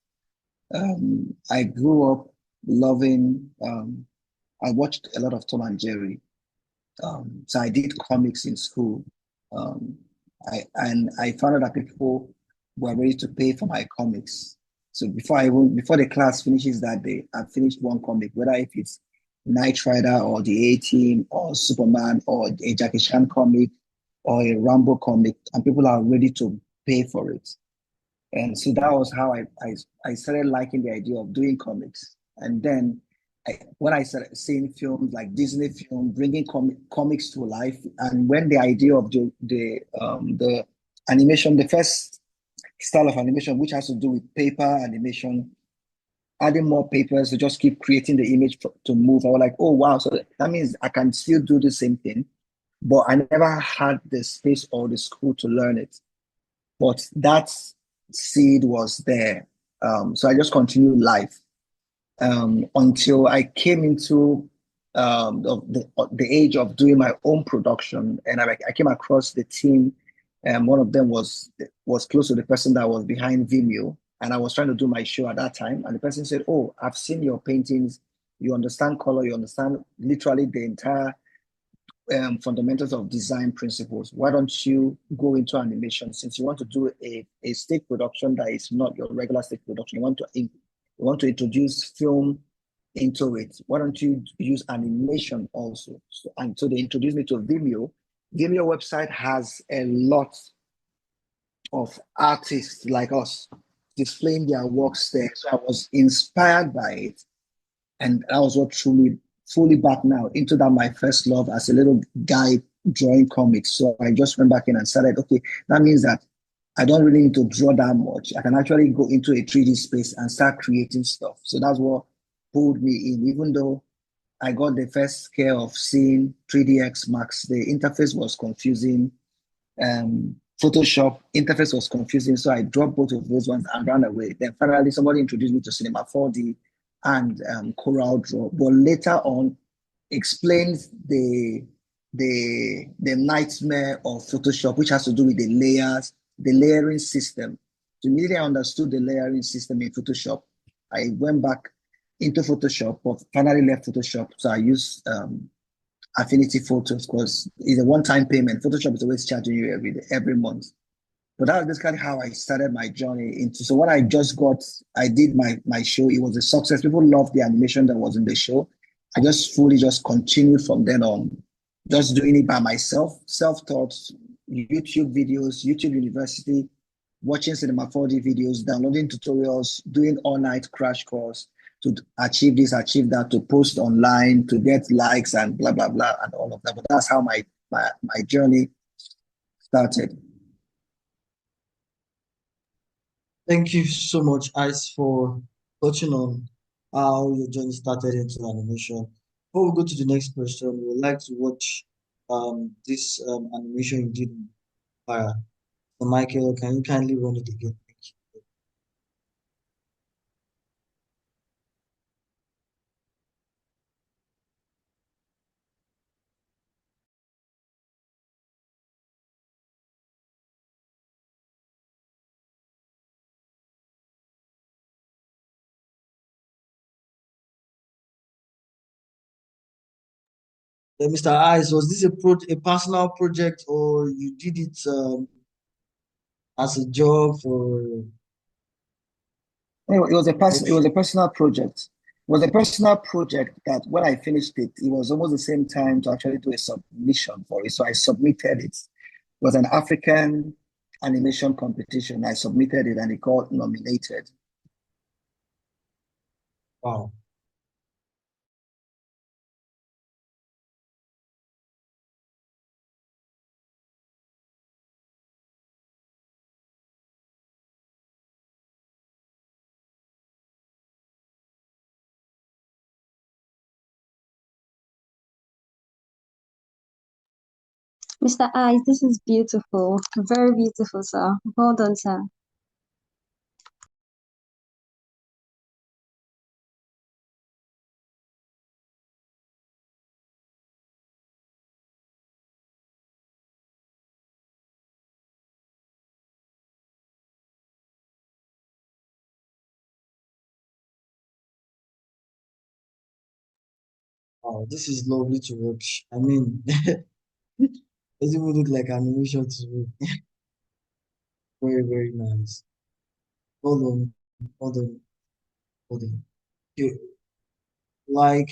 I grew up loving. I watched a lot of Tom and Jerry. So I did comics in school. Um, I found out that people were ready to pay for my comics. So before the class finishes that day, I finished one comic, whether if it's Knight Rider or the A-Team or Superman or a Jackie Chan comic or a Rambo comic, and people are ready to pay for it. And so that was how I started liking the idea of doing comics. And then when I started seeing films like Disney film bringing comics to life, and when the idea of the animation, the first style of animation, which has to do with paper animation, adding more papers to just keep creating the image to move, I was like, oh wow, so that means I can still do the same thing, but I never had the space or the school to learn it. But that seed was there. So I just continued life until I came into the age of doing my own production, and I came across the team. One of them was close to the person that was behind Vimeo, and I was trying to do my show at that time. And the person said, "Oh, I've seen your paintings. You understand color. You understand literally the entire fundamentals of design principles. Why don't you go into animation since you want to do a stage production that is not your regular stage production? You want to introduce film into it. Why don't you use animation also? So they introduced me to Vimeo. Vimeo website has a lot of artists like us displaying their works there. So I was inspired by it. And that was what truly fully back now into that my first love as a little guy drawing comics. So I just went back in and started, okay, that means that I don't really need to draw that much. I can actually go into a 3D space and start creating stuff. So that's what pulled me in, even though I got the first scare of seeing 3DX Max. The interface was confusing. Photoshop interface was confusing, so I dropped both of those ones and ran away. Then finally, somebody introduced me to Cinema 4D and Corel Draw, but later on, explained the nightmare of Photoshop, which has to do with the layers, the layering system. So immediately I understood the layering system in Photoshop. I went back into Photoshop, but finally left Photoshop. So I used Affinity Photos because it's a one-time payment. Photoshop is always charging you every month. But that was basically how I started my journey into. So when I just got, I did my show. It was a success. People loved the animation that was in the show. I just fully just continued from then on, just doing it by myself, self-taught, YouTube videos, YouTube University, watching Cinema 4D videos, downloading tutorials, doing all-night crash course to achieve this, achieve that, to post online, to get likes and blah, blah, blah, and all of that. But that's how my journey started. Thank you so much, Ice, for touching on how your journey started into animation. Before we go to the next question, we would like to watch this animation you did in Fire. So Michael, can you kindly run it again? Thank you. Mr. Ice, was this a personal project or you did it as a job for Anyway, it was a option? personal project. It was a personal project that when I finished it, it was almost the same time to actually do a submission for it. So I submitted it. It was an African animation competition. I submitted it and it got nominated. Wow. Mr. Ice, this is beautiful. Very beautiful, sir. Well done, sir. Wow, this is lovely to watch. I mean, it doesn't even look like animation to me. Very, very nice. Hold on, hold on, hold on. Okay, like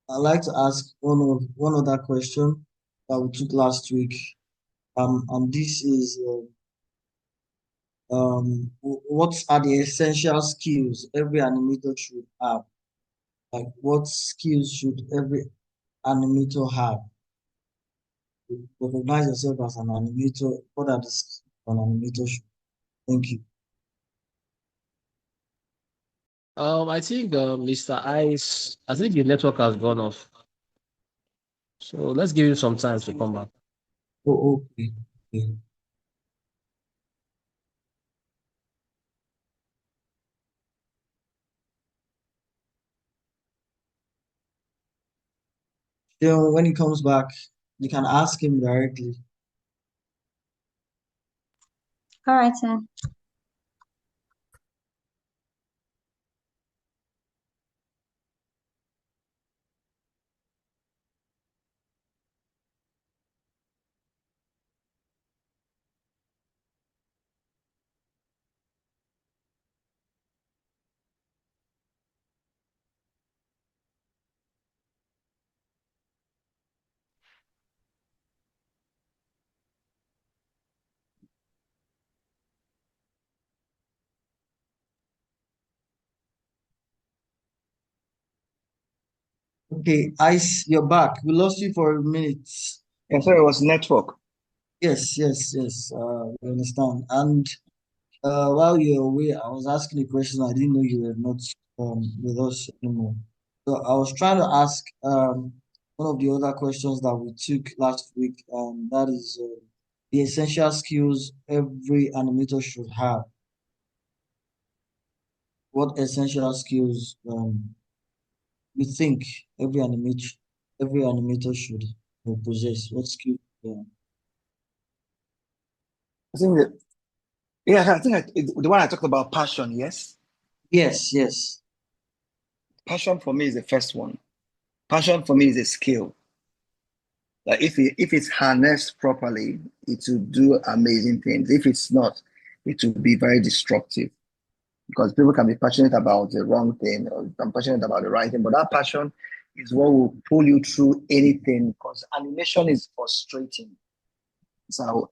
I'd like to ask one other question that we took last week. And this is what are the essential skills every animator should have? Like, what skills should every animator have? To recognize yourself as an animator. What are the skills an animator should? Thank you. I think Mr. Ice, I think the network has gone off. So let's give him some time to come back. Oh, okay. Okay. Then when he comes back, you can ask him directly. All right, sir. Okay, Ice, you're back. We lost you for a minute. Yeah, sorry, it was network. Yes, yes, yes. We understand. And while you're away, I was asking a question. I didn't know you were not with us anymore. So I was trying to ask one of the other questions that we took last week, that is the essential skills every animator should have. What essential skills you think every animator should possess? What skill? Yeah. I think that, yeah, I think the one I talked about, passion, yes. Yes, yes. Passion for me is the first one. Passion for me is a skill. Like if it's harnessed properly, it will do amazing things. If it's not, it will be very destructive. Because people can be passionate about the wrong thing or I'm passionate about the right thing, but that passion is what will pull you through anything. Because animation is frustrating. So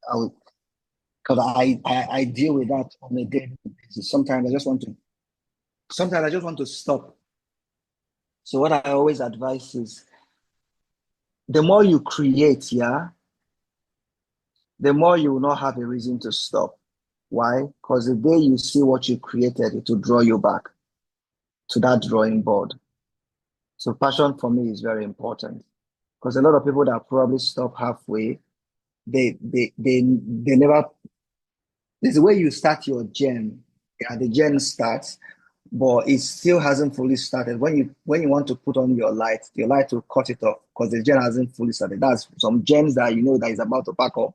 because I deal with that on a daily basis. Sometimes I just want to stop. So what I always advise is the more you create, yeah, the more you will not have a reason to stop. Why? Because the day you see what you created, it will draw you back to that drawing board. So passion for me is very important because a lot of people that probably stop halfway, they never. There's a way you start your gen. Yeah, the gen starts, but it still hasn't fully started. When you want to put on your light will cut it off because the gen hasn't fully started. That's some gens that you know that is about to pack up.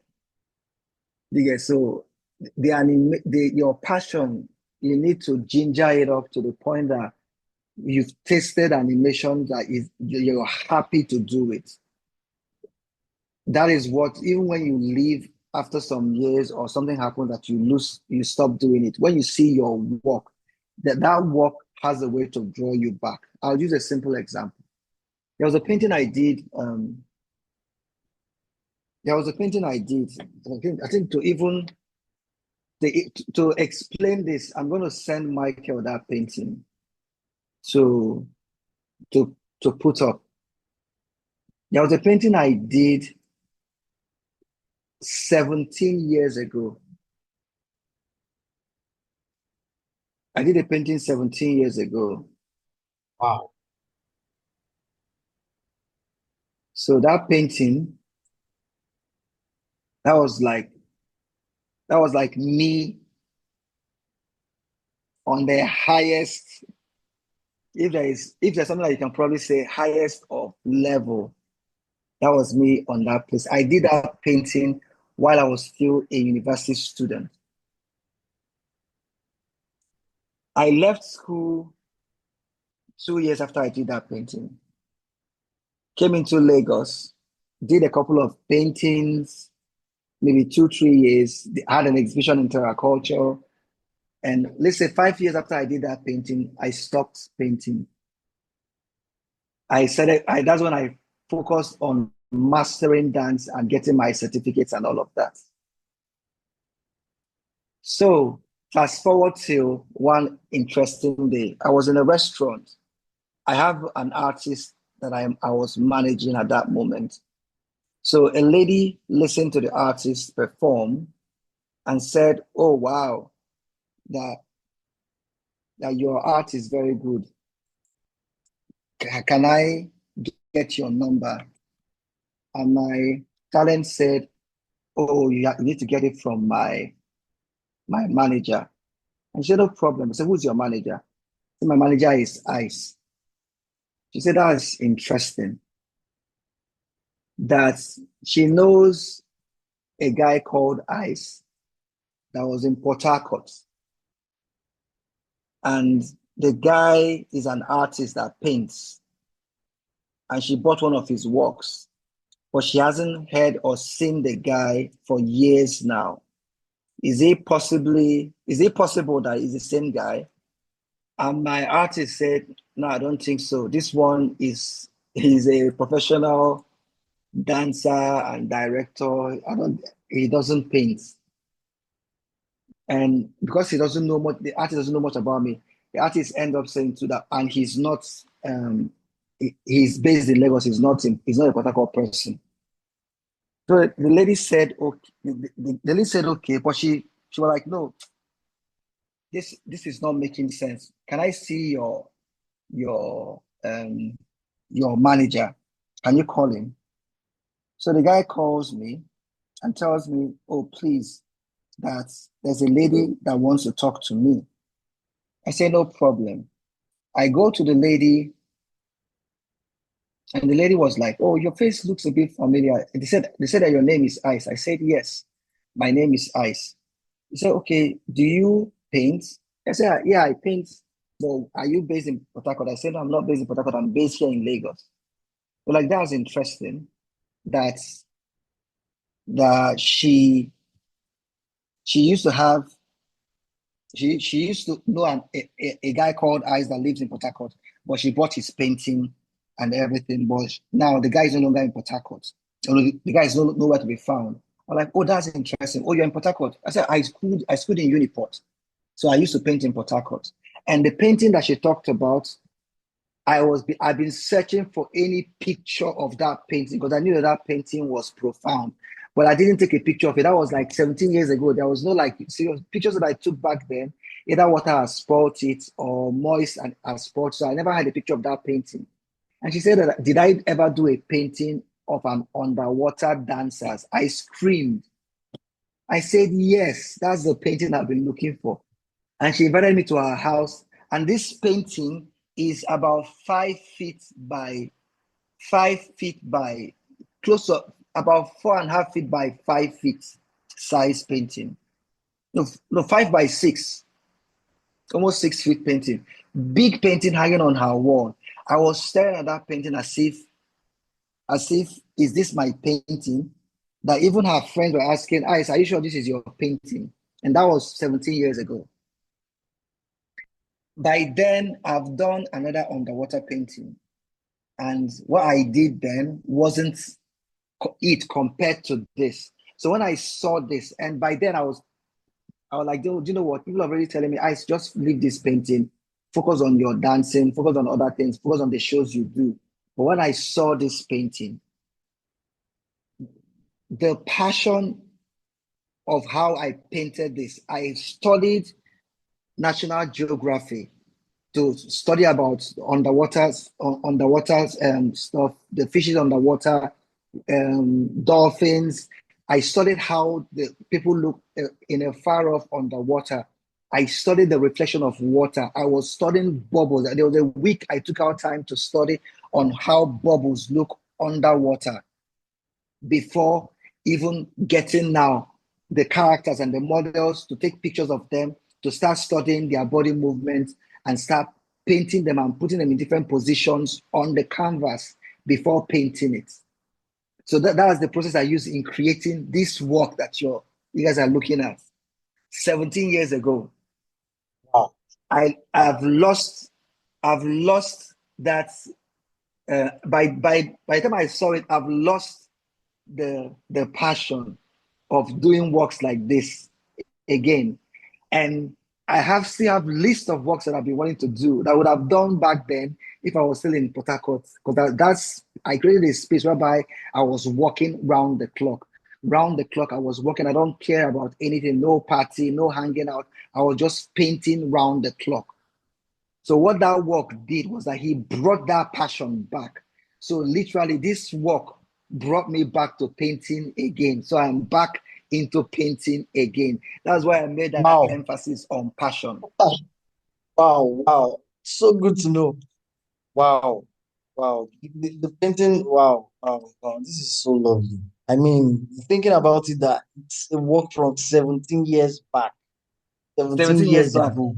Yeah, so your passion, you need to ginger it up to the point that you've tasted animation that is you're happy to do it. That is what, even when you leave after some years or something happens that you stop doing it. When you see your work, that work has a way to draw you back. I'll use a simple example. There was a painting I did. There was a painting I did. I think to explain this, I'm going to send Michael that painting to to put up. There was a painting I did 17 years ago. I did a painting 17 years ago. Wow. So that painting, that was like me on the highest, if there's something that you can probably say highest of level, that was me on that place. I did that painting while I was still a university student. I left school 2 years after I did that painting. Came into Lagos, did a couple of paintings, maybe 2, 3 years. I had an exhibition in terraculture. And let's say 5 years after I did that painting, I stopped painting. That's when I focused on mastering dance and getting my certificates and all of that. So fast forward to one interesting day. I was in a restaurant. I have an artist that I was managing at that moment. So a lady listened to the artist perform and said, "Oh wow, that your art is very good. Can I get your number?" And my talent said, "Oh, you need to get it from my manager." And she said, "No problem." I said, "Who's your manager?" I said, "My manager is Ice." She said, "That's interesting." That she knows a guy called Ice that was in Port Harcourt. And the guy is an artist that paints. And she bought one of his works, but she hasn't heard or seen the guy for years now. Is it possible that it's the same guy? And my artist said, "No, I don't think so. This one he's a professional dancer and director. He doesn't paint." And because he doesn't know much, the artist doesn't know much about me. The artist end up saying to that, and he's not he's based in Lagos. He's not a Port Harcourt person. So the lady said, okay. The lady said, okay, but she was like, no, this is not making sense. Can I see your your manager? Can you call him? So the guy calls me and tells me, oh, please, that there's a lady that wants to talk to me. I say, no problem. I go to the lady, and the lady was like, oh, your face looks a bit familiar. They said that your name is Ice. I said, yes, my name is Ice. He said, okay, do you paint? I said, yeah, I paint. Well, are you based in Port Harcourt? I said, no, I'm not based in Port Harcourt. I'm based here in Lagos. But like, that was interesting that that she used to have she used to know a guy called Ice that lives in Port Harcourt, but she bought his painting and everything. But now the guy is no longer in Port Harcourt. The guy is nowhere to be found. I'm like, oh, that's interesting. Oh, you're in Port Harcourt. I said, I schooled in Uniport. So I used to paint in Port Harcourt. And the painting that she talked about, I've been searching for any picture of that painting because I knew that painting was profound. But I didn't take a picture of it. That was like 17 years ago. There was no like serious pictures that I took back then. Either water has spoiled it or moist and has spoiled. So I never had a picture of that painting. And she said that, did I ever do a painting of an underwater dancers? I screamed. I said, yes, that's the painting I've been looking for. And she invited me to her house. And this painting is about 5 feet by 5 feet by close to about 4.5 feet by 5 feet size painting. No, 5 by 6, almost 6 feet painting. Big painting hanging on her wall. I was staring at that painting as if is this my painting? That even her friends were asking, Ice, are you sure this is your painting? And that was 17 years ago. By then, I've done another underwater painting. And what I did then wasn't it compared to this. So when I saw this, and by then I was like, do you know what? People are already telling me, I just leave this painting, focus on your dancing, focus on other things, focus on the shows you do. But when I saw this painting, the passion of how I painted this, I studied National Geography to study about underwater stuff, the fishes underwater, dolphins. I studied how the people look in a far off underwater. I studied the reflection of water. I was studying bubbles. There was a week I took out time to study on how bubbles look underwater before even getting now the characters and the models to take pictures of them, to start studying their body movements and start painting them and putting them in different positions on the canvas before painting it. So that was the process I used in creating this work that you guys are looking at 17 years ago. Wow. I've lost that by the time I saw it, I've lost the passion of doing works like this again. And I still have list of works that I've been wanting to do that I would have done back then if I was still in Port Harcourt. Because I created a space whereby I was working round the clock. Round the clock, I was working. I don't care about anything, no party, no hanging out. I was just painting round the clock. So what that work did was that he brought that passion back. So literally this work brought me back to painting again. So I'm back into painting again. That's why I made that Wow. emphasis on passion. Wow. So good to know. Wow. The painting, wow. This is so lovely. I mean, thinking about it, that it's a work from 17 years back, 17 17 years years back. ago.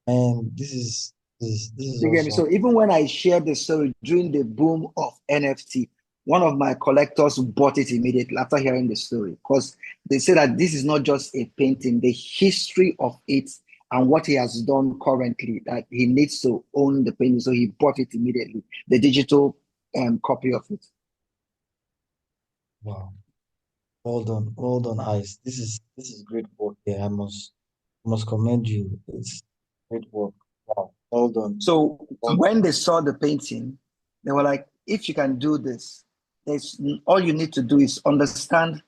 And this is You get me? awesome. So even when I shared the story during the boom of NFT, one of my collectors bought it immediately after hearing the story because they say that this is not just a painting, the history of it and what he has done currently, that he needs to own the painting. So he bought it immediately, the digital copy of it. Wow. Well done, Ice. This is great work here. I must commend you. It's great work. Wow. Well done. So Well when they saw the painting, They were like, if you can do this, there's all you need to do is understand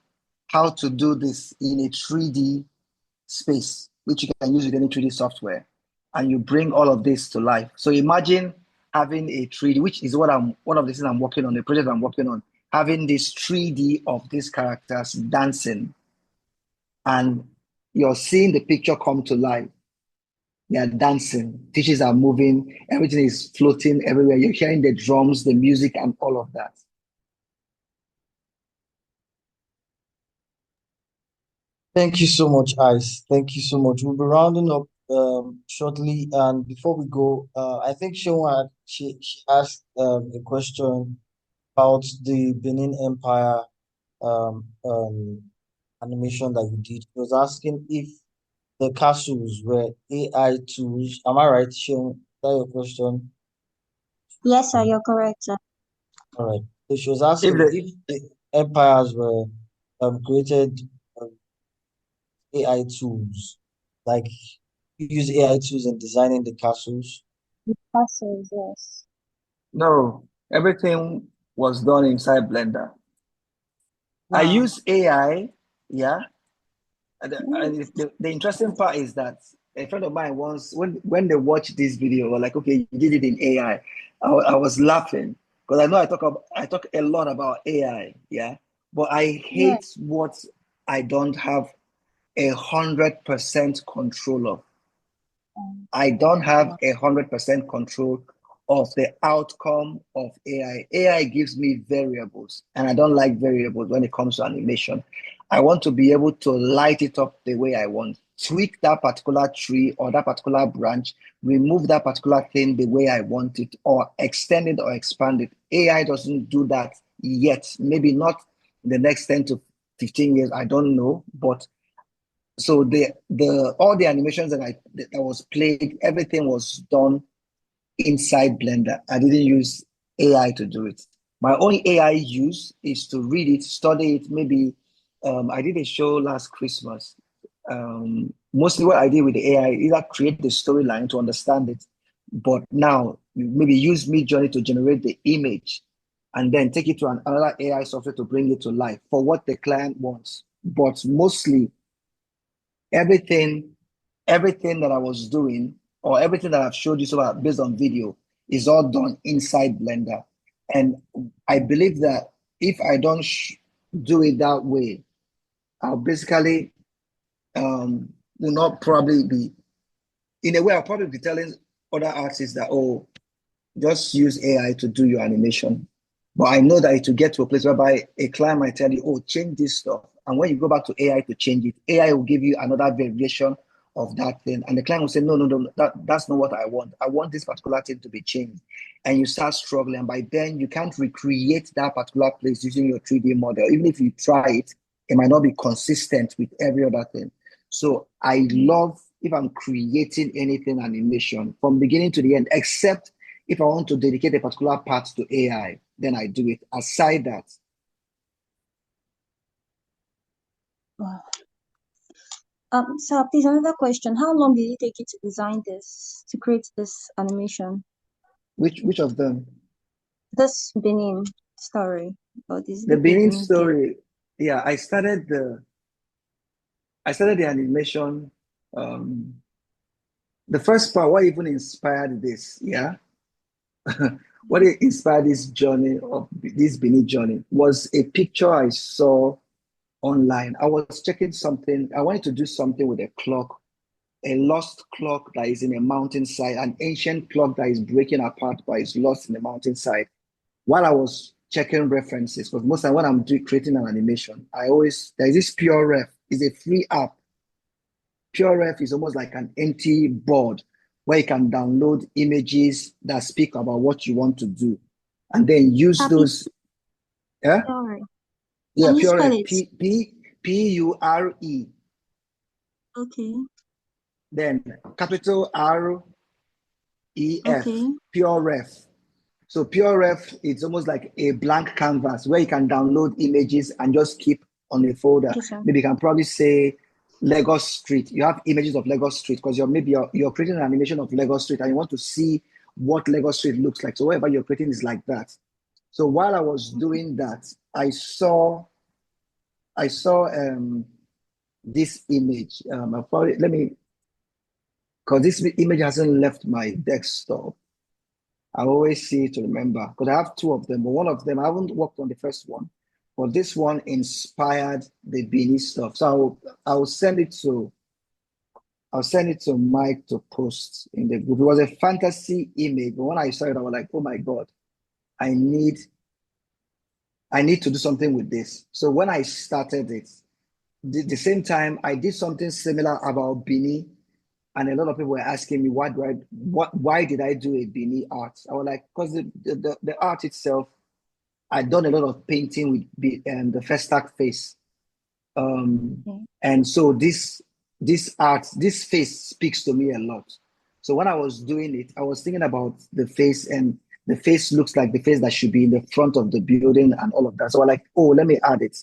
how to do this in a 3D space, which you can use with any 3D software, and you bring all of this to life. So imagine having a 3D, which is what I'm one of the things I'm working on, the project I'm working on, having this 3D of these characters dancing, and you're seeing the picture come to life. They are dancing, dishes are moving, everything is floating everywhere. You're hearing the drums, the music, and all of that. Thank you so much, Ice. Thank you so much. We'll be rounding up shortly, and before we go, I think she asked a question about the Benin Empire um, um, animation that you did. She was asking if the castles were AI tools. Am I right, Sean? Is that your question? Yes, sir, you're correct, sir. All right. So she was If asking the if the empires were created um, AI tools, like you use AI tools in designing the castles. Passes, yes. No, everything was done inside Blender. I Wow. use AI, yeah. And Nice. the interesting part is that a friend of mine once, when they watched this video, were like, okay, you did it in AI. I was laughing because I know I talk a lot about AI, yeah. But I Yeah. hate what I don't have 100% control of. I don't have Wow. 100% control of the outcome of AI. AI gives me variables, and I don't like variables when it comes to animation. I want to be able to light it up the way I want, tweak that particular tree or that particular branch, remove that particular thing the way I want it, or extend it or expand it. AI doesn't do that yet. Maybe not in the next 10 to 15 years, I don't know, but so the all the animations that was played, everything was done inside Blender. I didn't use AI to do it. My only AI use is to read it, study it. Maybe I did a show last Christmas. Mostly what I did with the AI is either create the storyline to understand it, but now maybe use Midjourney to generate the image and then take it to another AI software to bring it to life for what the client wants. But mostly everything everything that I was doing or everything that I've showed you so far based on video is all done inside Blender. And I believe that if I don't do it that way, I'll basically will not probably be in a way I'll probably be telling other artists that, oh, just use AI to do your animation. But I know that it will get to a place whereby a client might tell you, oh, change this stuff. And when you go back to AI to change it, AI will give you another variation of that thing. And the client will say, no, no, no, that's not what I want. I want this particular thing to be changed. And you start struggling. And by then, you can't recreate that particular place using your 3D model. Even if you try it, it might not be consistent with every other thing. So I love if I'm creating anything animation from beginning to the end, except if I want to dedicate a particular part to AI, then I do it. Aside that, Wow. Sir, please, another question. How long did it take you to design this, to create this animation? which of them? This Benin story, or this The the beginning Benin game? story. Yeah, I started the animation. The first part, what even inspired this? Yeah, what inspired this journey of this Benin journey was a picture I saw online. I was checking something. I wanted to do something with a clock, a lost clock that is in a mountainside, an ancient clock that is breaking apart but is lost in the mountainside. While I was checking references, because most of the time when I'm creating an animation, there's this PureRef. It's a free app. PureRef is almost like an empty board where you can download images that speak about what you want to do, and then use Happy those. Yeah, story. yeah, Can you spell PureRef. it? Pure. Okay. Then capital REF. Okay. PureRef. So PureRef is almost like a blank canvas where you can download images and just keep on a folder. Okay, sir. Maybe you can probably say Lagos Street. You have images of Lagos Street because you're creating an animation of Lagos Street and you want to see what Lagos Street looks like. So whatever you're creating is like that. So while I was doing that, I saw this image. Let me, because this image hasn't left my desktop. I always see to remember because I have two of them, but one of them I haven't worked on the first one, but this one inspired the Beanie stuff. So I'll send it to Mike to post in the group. It was a fantasy image, but when I saw it, I was like, oh my God, I need to do something with this. So when I started it, the same time I did something similar about Beanie, and a lot of people were asking me why did I do a Beanie art? I was like, because the art itself, I'd done a lot of painting with the Festac face. And so this art, this face speaks to me a lot. So when I was doing it, I was thinking about the face, and the face looks like the face that should be in the front of the building and all of that. So I was like, oh, let me add it.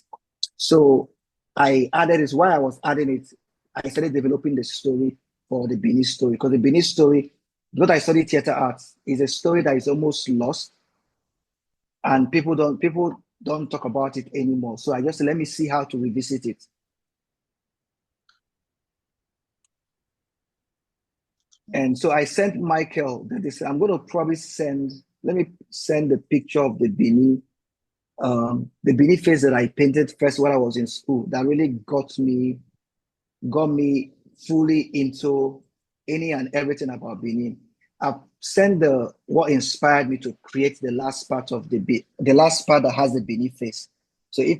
So I added it. While I was adding it, I started developing the story for the Benin story, because the Benin story, what I studied theater arts, is a story that is almost lost, and people don't talk about it anymore. So I just said, let me see how to revisit it. And so I sent Michael this. I'm going to probably let me send the picture of the Benin face that I painted first when I was in school. That really got me fully into any and everything about Benin. I've sent what inspired me to create the last part that has the Benin face. So if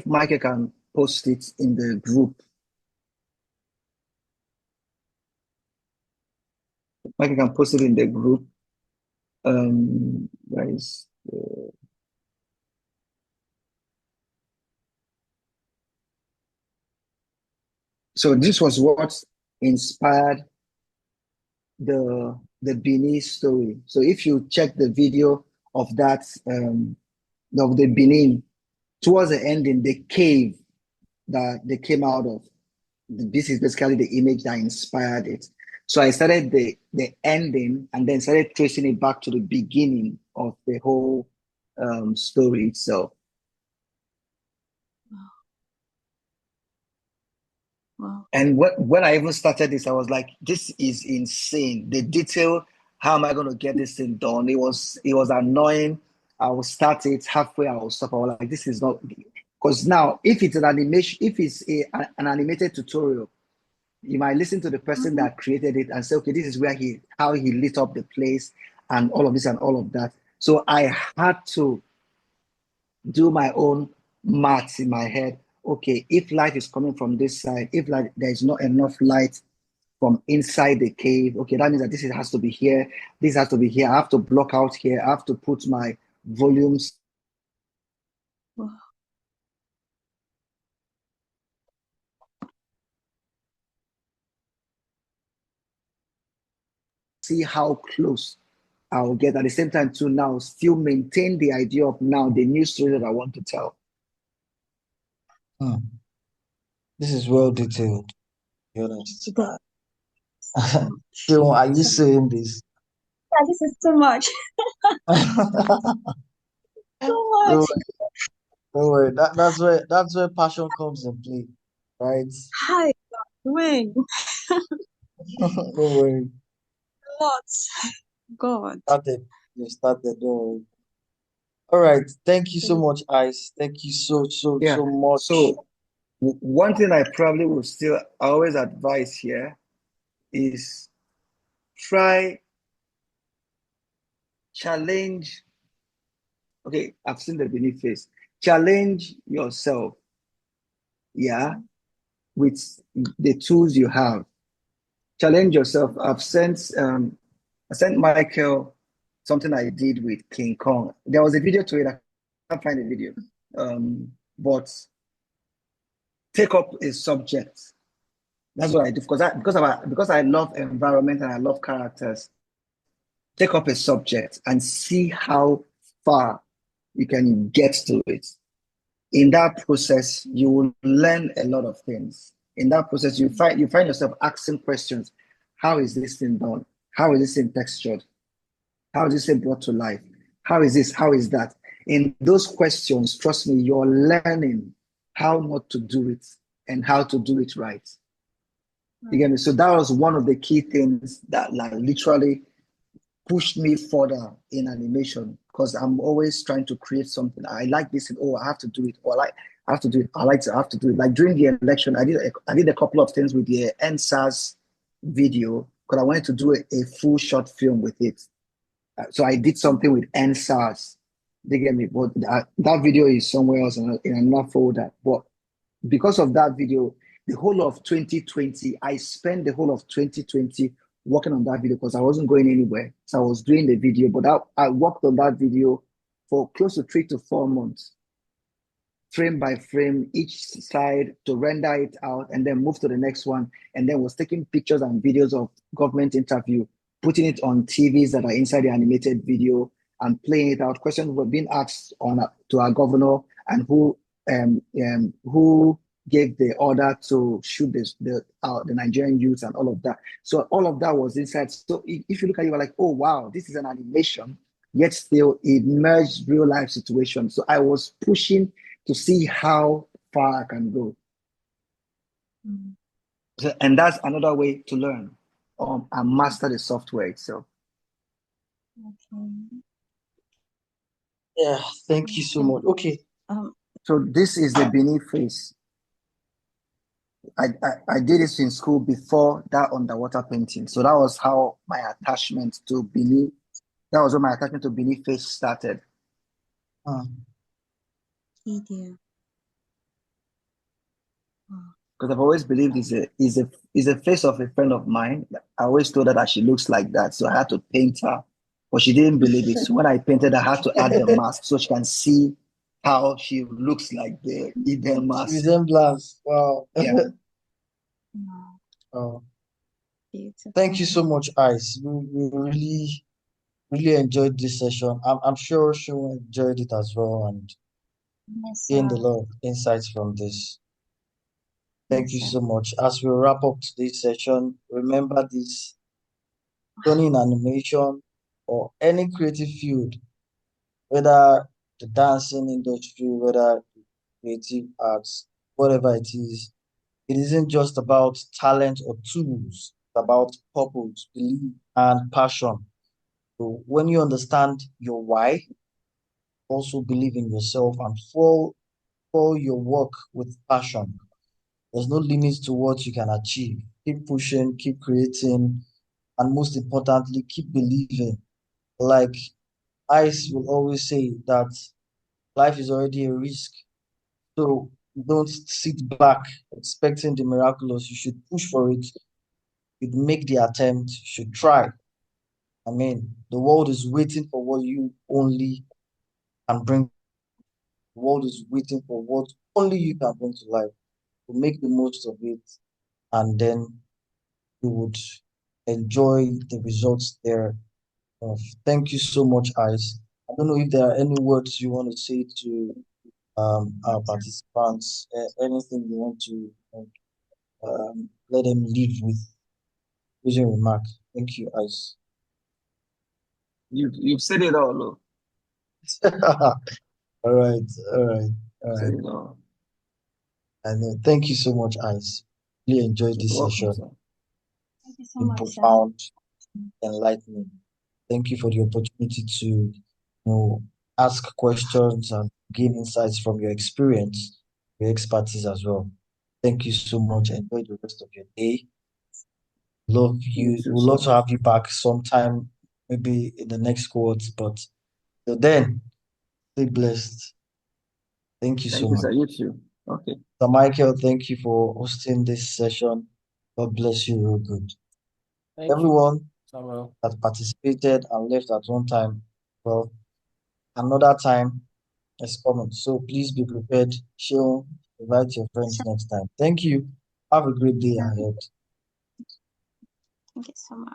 Michael can post it in the group. Michael can post it in the group. Where is so this was what inspired the Benin story. So if you check the video of that of the Benin, towards the ending, the cave that they came out of, this is basically the image that inspired it. So I started the ending and then started tracing it back to the beginning of the whole story itself. Wow. And when I even started this, I was like, this is insane. The detail, how am I going to get this thing done? It was annoying. I will start it halfway, I will stop. I was like, this is not, because now if it's an animation, if it's an animated tutorial, you might listen to the person that created it and say, okay, this is how he lit up the place and all of this and all of that. So I had to do my own maths in my head. Okay, if light is coming from this side, if there is not enough light from inside the cave, okay, that means that this has to be here, this has to be here. I have to block out here. I have to put my volumes. Wow. See how close I'll get. At the same time, too, now still maintain the idea of now the new story that I want to tell. This is well detailed, to be honest. God. So are you saying this? Yeah, this is too much. Too much. Don't don't worry. That's where passion comes in play, right? Hi, when? Don't worry. What? God. Started. You started. Don't worry. All right. Thank you so Thank much, Ice. Thank you so Yeah. much. So one thing I probably will still always advise here is challenge. Okay, I've seen the Benin face. Challenge yourself, yeah, with the tools you have. Challenge yourself. I sent Michael something I did with King Kong. There was a video to it. I can't find the video. But take up a subject. That's what I do because I love environment and I love characters. Take up a subject and see how far you can get to it. In that process, you will learn a lot of things. In that process, you find yourself asking questions. How is this thing done? How is this thing textured? How is this brought to life? How is this? How is that? In those questions, trust me, you're learning how not to do it and how to do it right. You get me? So that was one of the key things that like literally pushed me further in animation because I'm always trying to create something. I like this, and oh, I have to do it, or like I have to do it. I have to do it. Like during the election, I did a couple of things with the NSAS video because I wanted to do a full short film with it. So I did something with NSAS. They get me, but that video is somewhere else in another folder. But because of that video, the whole of 2020, I spent the whole of 2020 working on that video because I wasn't going anywhere. So I was doing the video, but I worked on that video for close to 3 to 4 months, frame by frame, each side to render it out and then move to the next one. And then was taking pictures and videos of government interview, putting it on TVs that are inside the animated video and playing it out. Questions were being asked to our governor and who gave the order to shoot the Nigerian youth and all of that. So all of that was inside. So if you look at it, you're like, oh wow, this is an animation, yet still it merged real life situations. So I was pushing to see how far I can go. So, and that's another way to learn and master the software itself. Yeah, thank you so much. Okay. So this is the beneath face. I did this in school before that underwater painting. So that was how my attachment to beneath. That was when my attachment to beneath face started. Video. Because I've always believed is a face of a friend of mine. I always told her that she looks like that, so I had to paint her, but she didn't believe it. So when I painted, I had to add the mask so she can see how she looks like the Eden mask. Resemblance. Wow. Yeah. Oh. Beautiful. Thank you so much, Ice. We really enjoyed this session. I'm sure she enjoyed it as well and Yes, gained a sir. lot of insights from this. Thank Yes, you sir. so much. As we wrap up today's session, remember this: turning animation or any creative field, whether the dancing industry, whether creative arts, whatever it isn't just about talent or tools. It's about purpose, belief, and passion. So when you understand your why, also believe in yourself and follow your work with passion. There's no limit to what you can achieve. Keep pushing, keep creating, and most importantly, keep believing. Like Ice will always say that life is already a risk. So don't sit back expecting the miraculous. You should push for it. You should make the attempt. You should try. I mean, the world is waiting for what you only can bring. The world is waiting for what only you can bring to life. To make the most of it, and then you would enjoy the results there. Thank you so much, Ice. I don't know if there are any words you want to say to our participants, anything you want to let them leave with closing remark. Thank you, Ice. You've said it all, look. All right, all right, all Said right. it all. I know. Thank you so much, Ice. Really enjoyed You're this welcome, session. sir. Thank you so Been much, sir. profound, enlightening. Thank you for the opportunity to, ask questions and gain insights from your experience, your expertise as well. Thank you so much. Enjoy the rest of your day. Love You you. too, We'll sir. also have you back sometime, maybe in the next cohort. But till then, stay blessed. Thank you so Thank you, much. sir. You too. Okay. So, Michael, thank you for hosting this session. God bless you real good. Thank you, Everyone Samuel. that participated and left at one time, well, another time is coming. So please be prepared. Share, invite your friends next time. Thank you. Have a great day ahead. Thank you so much.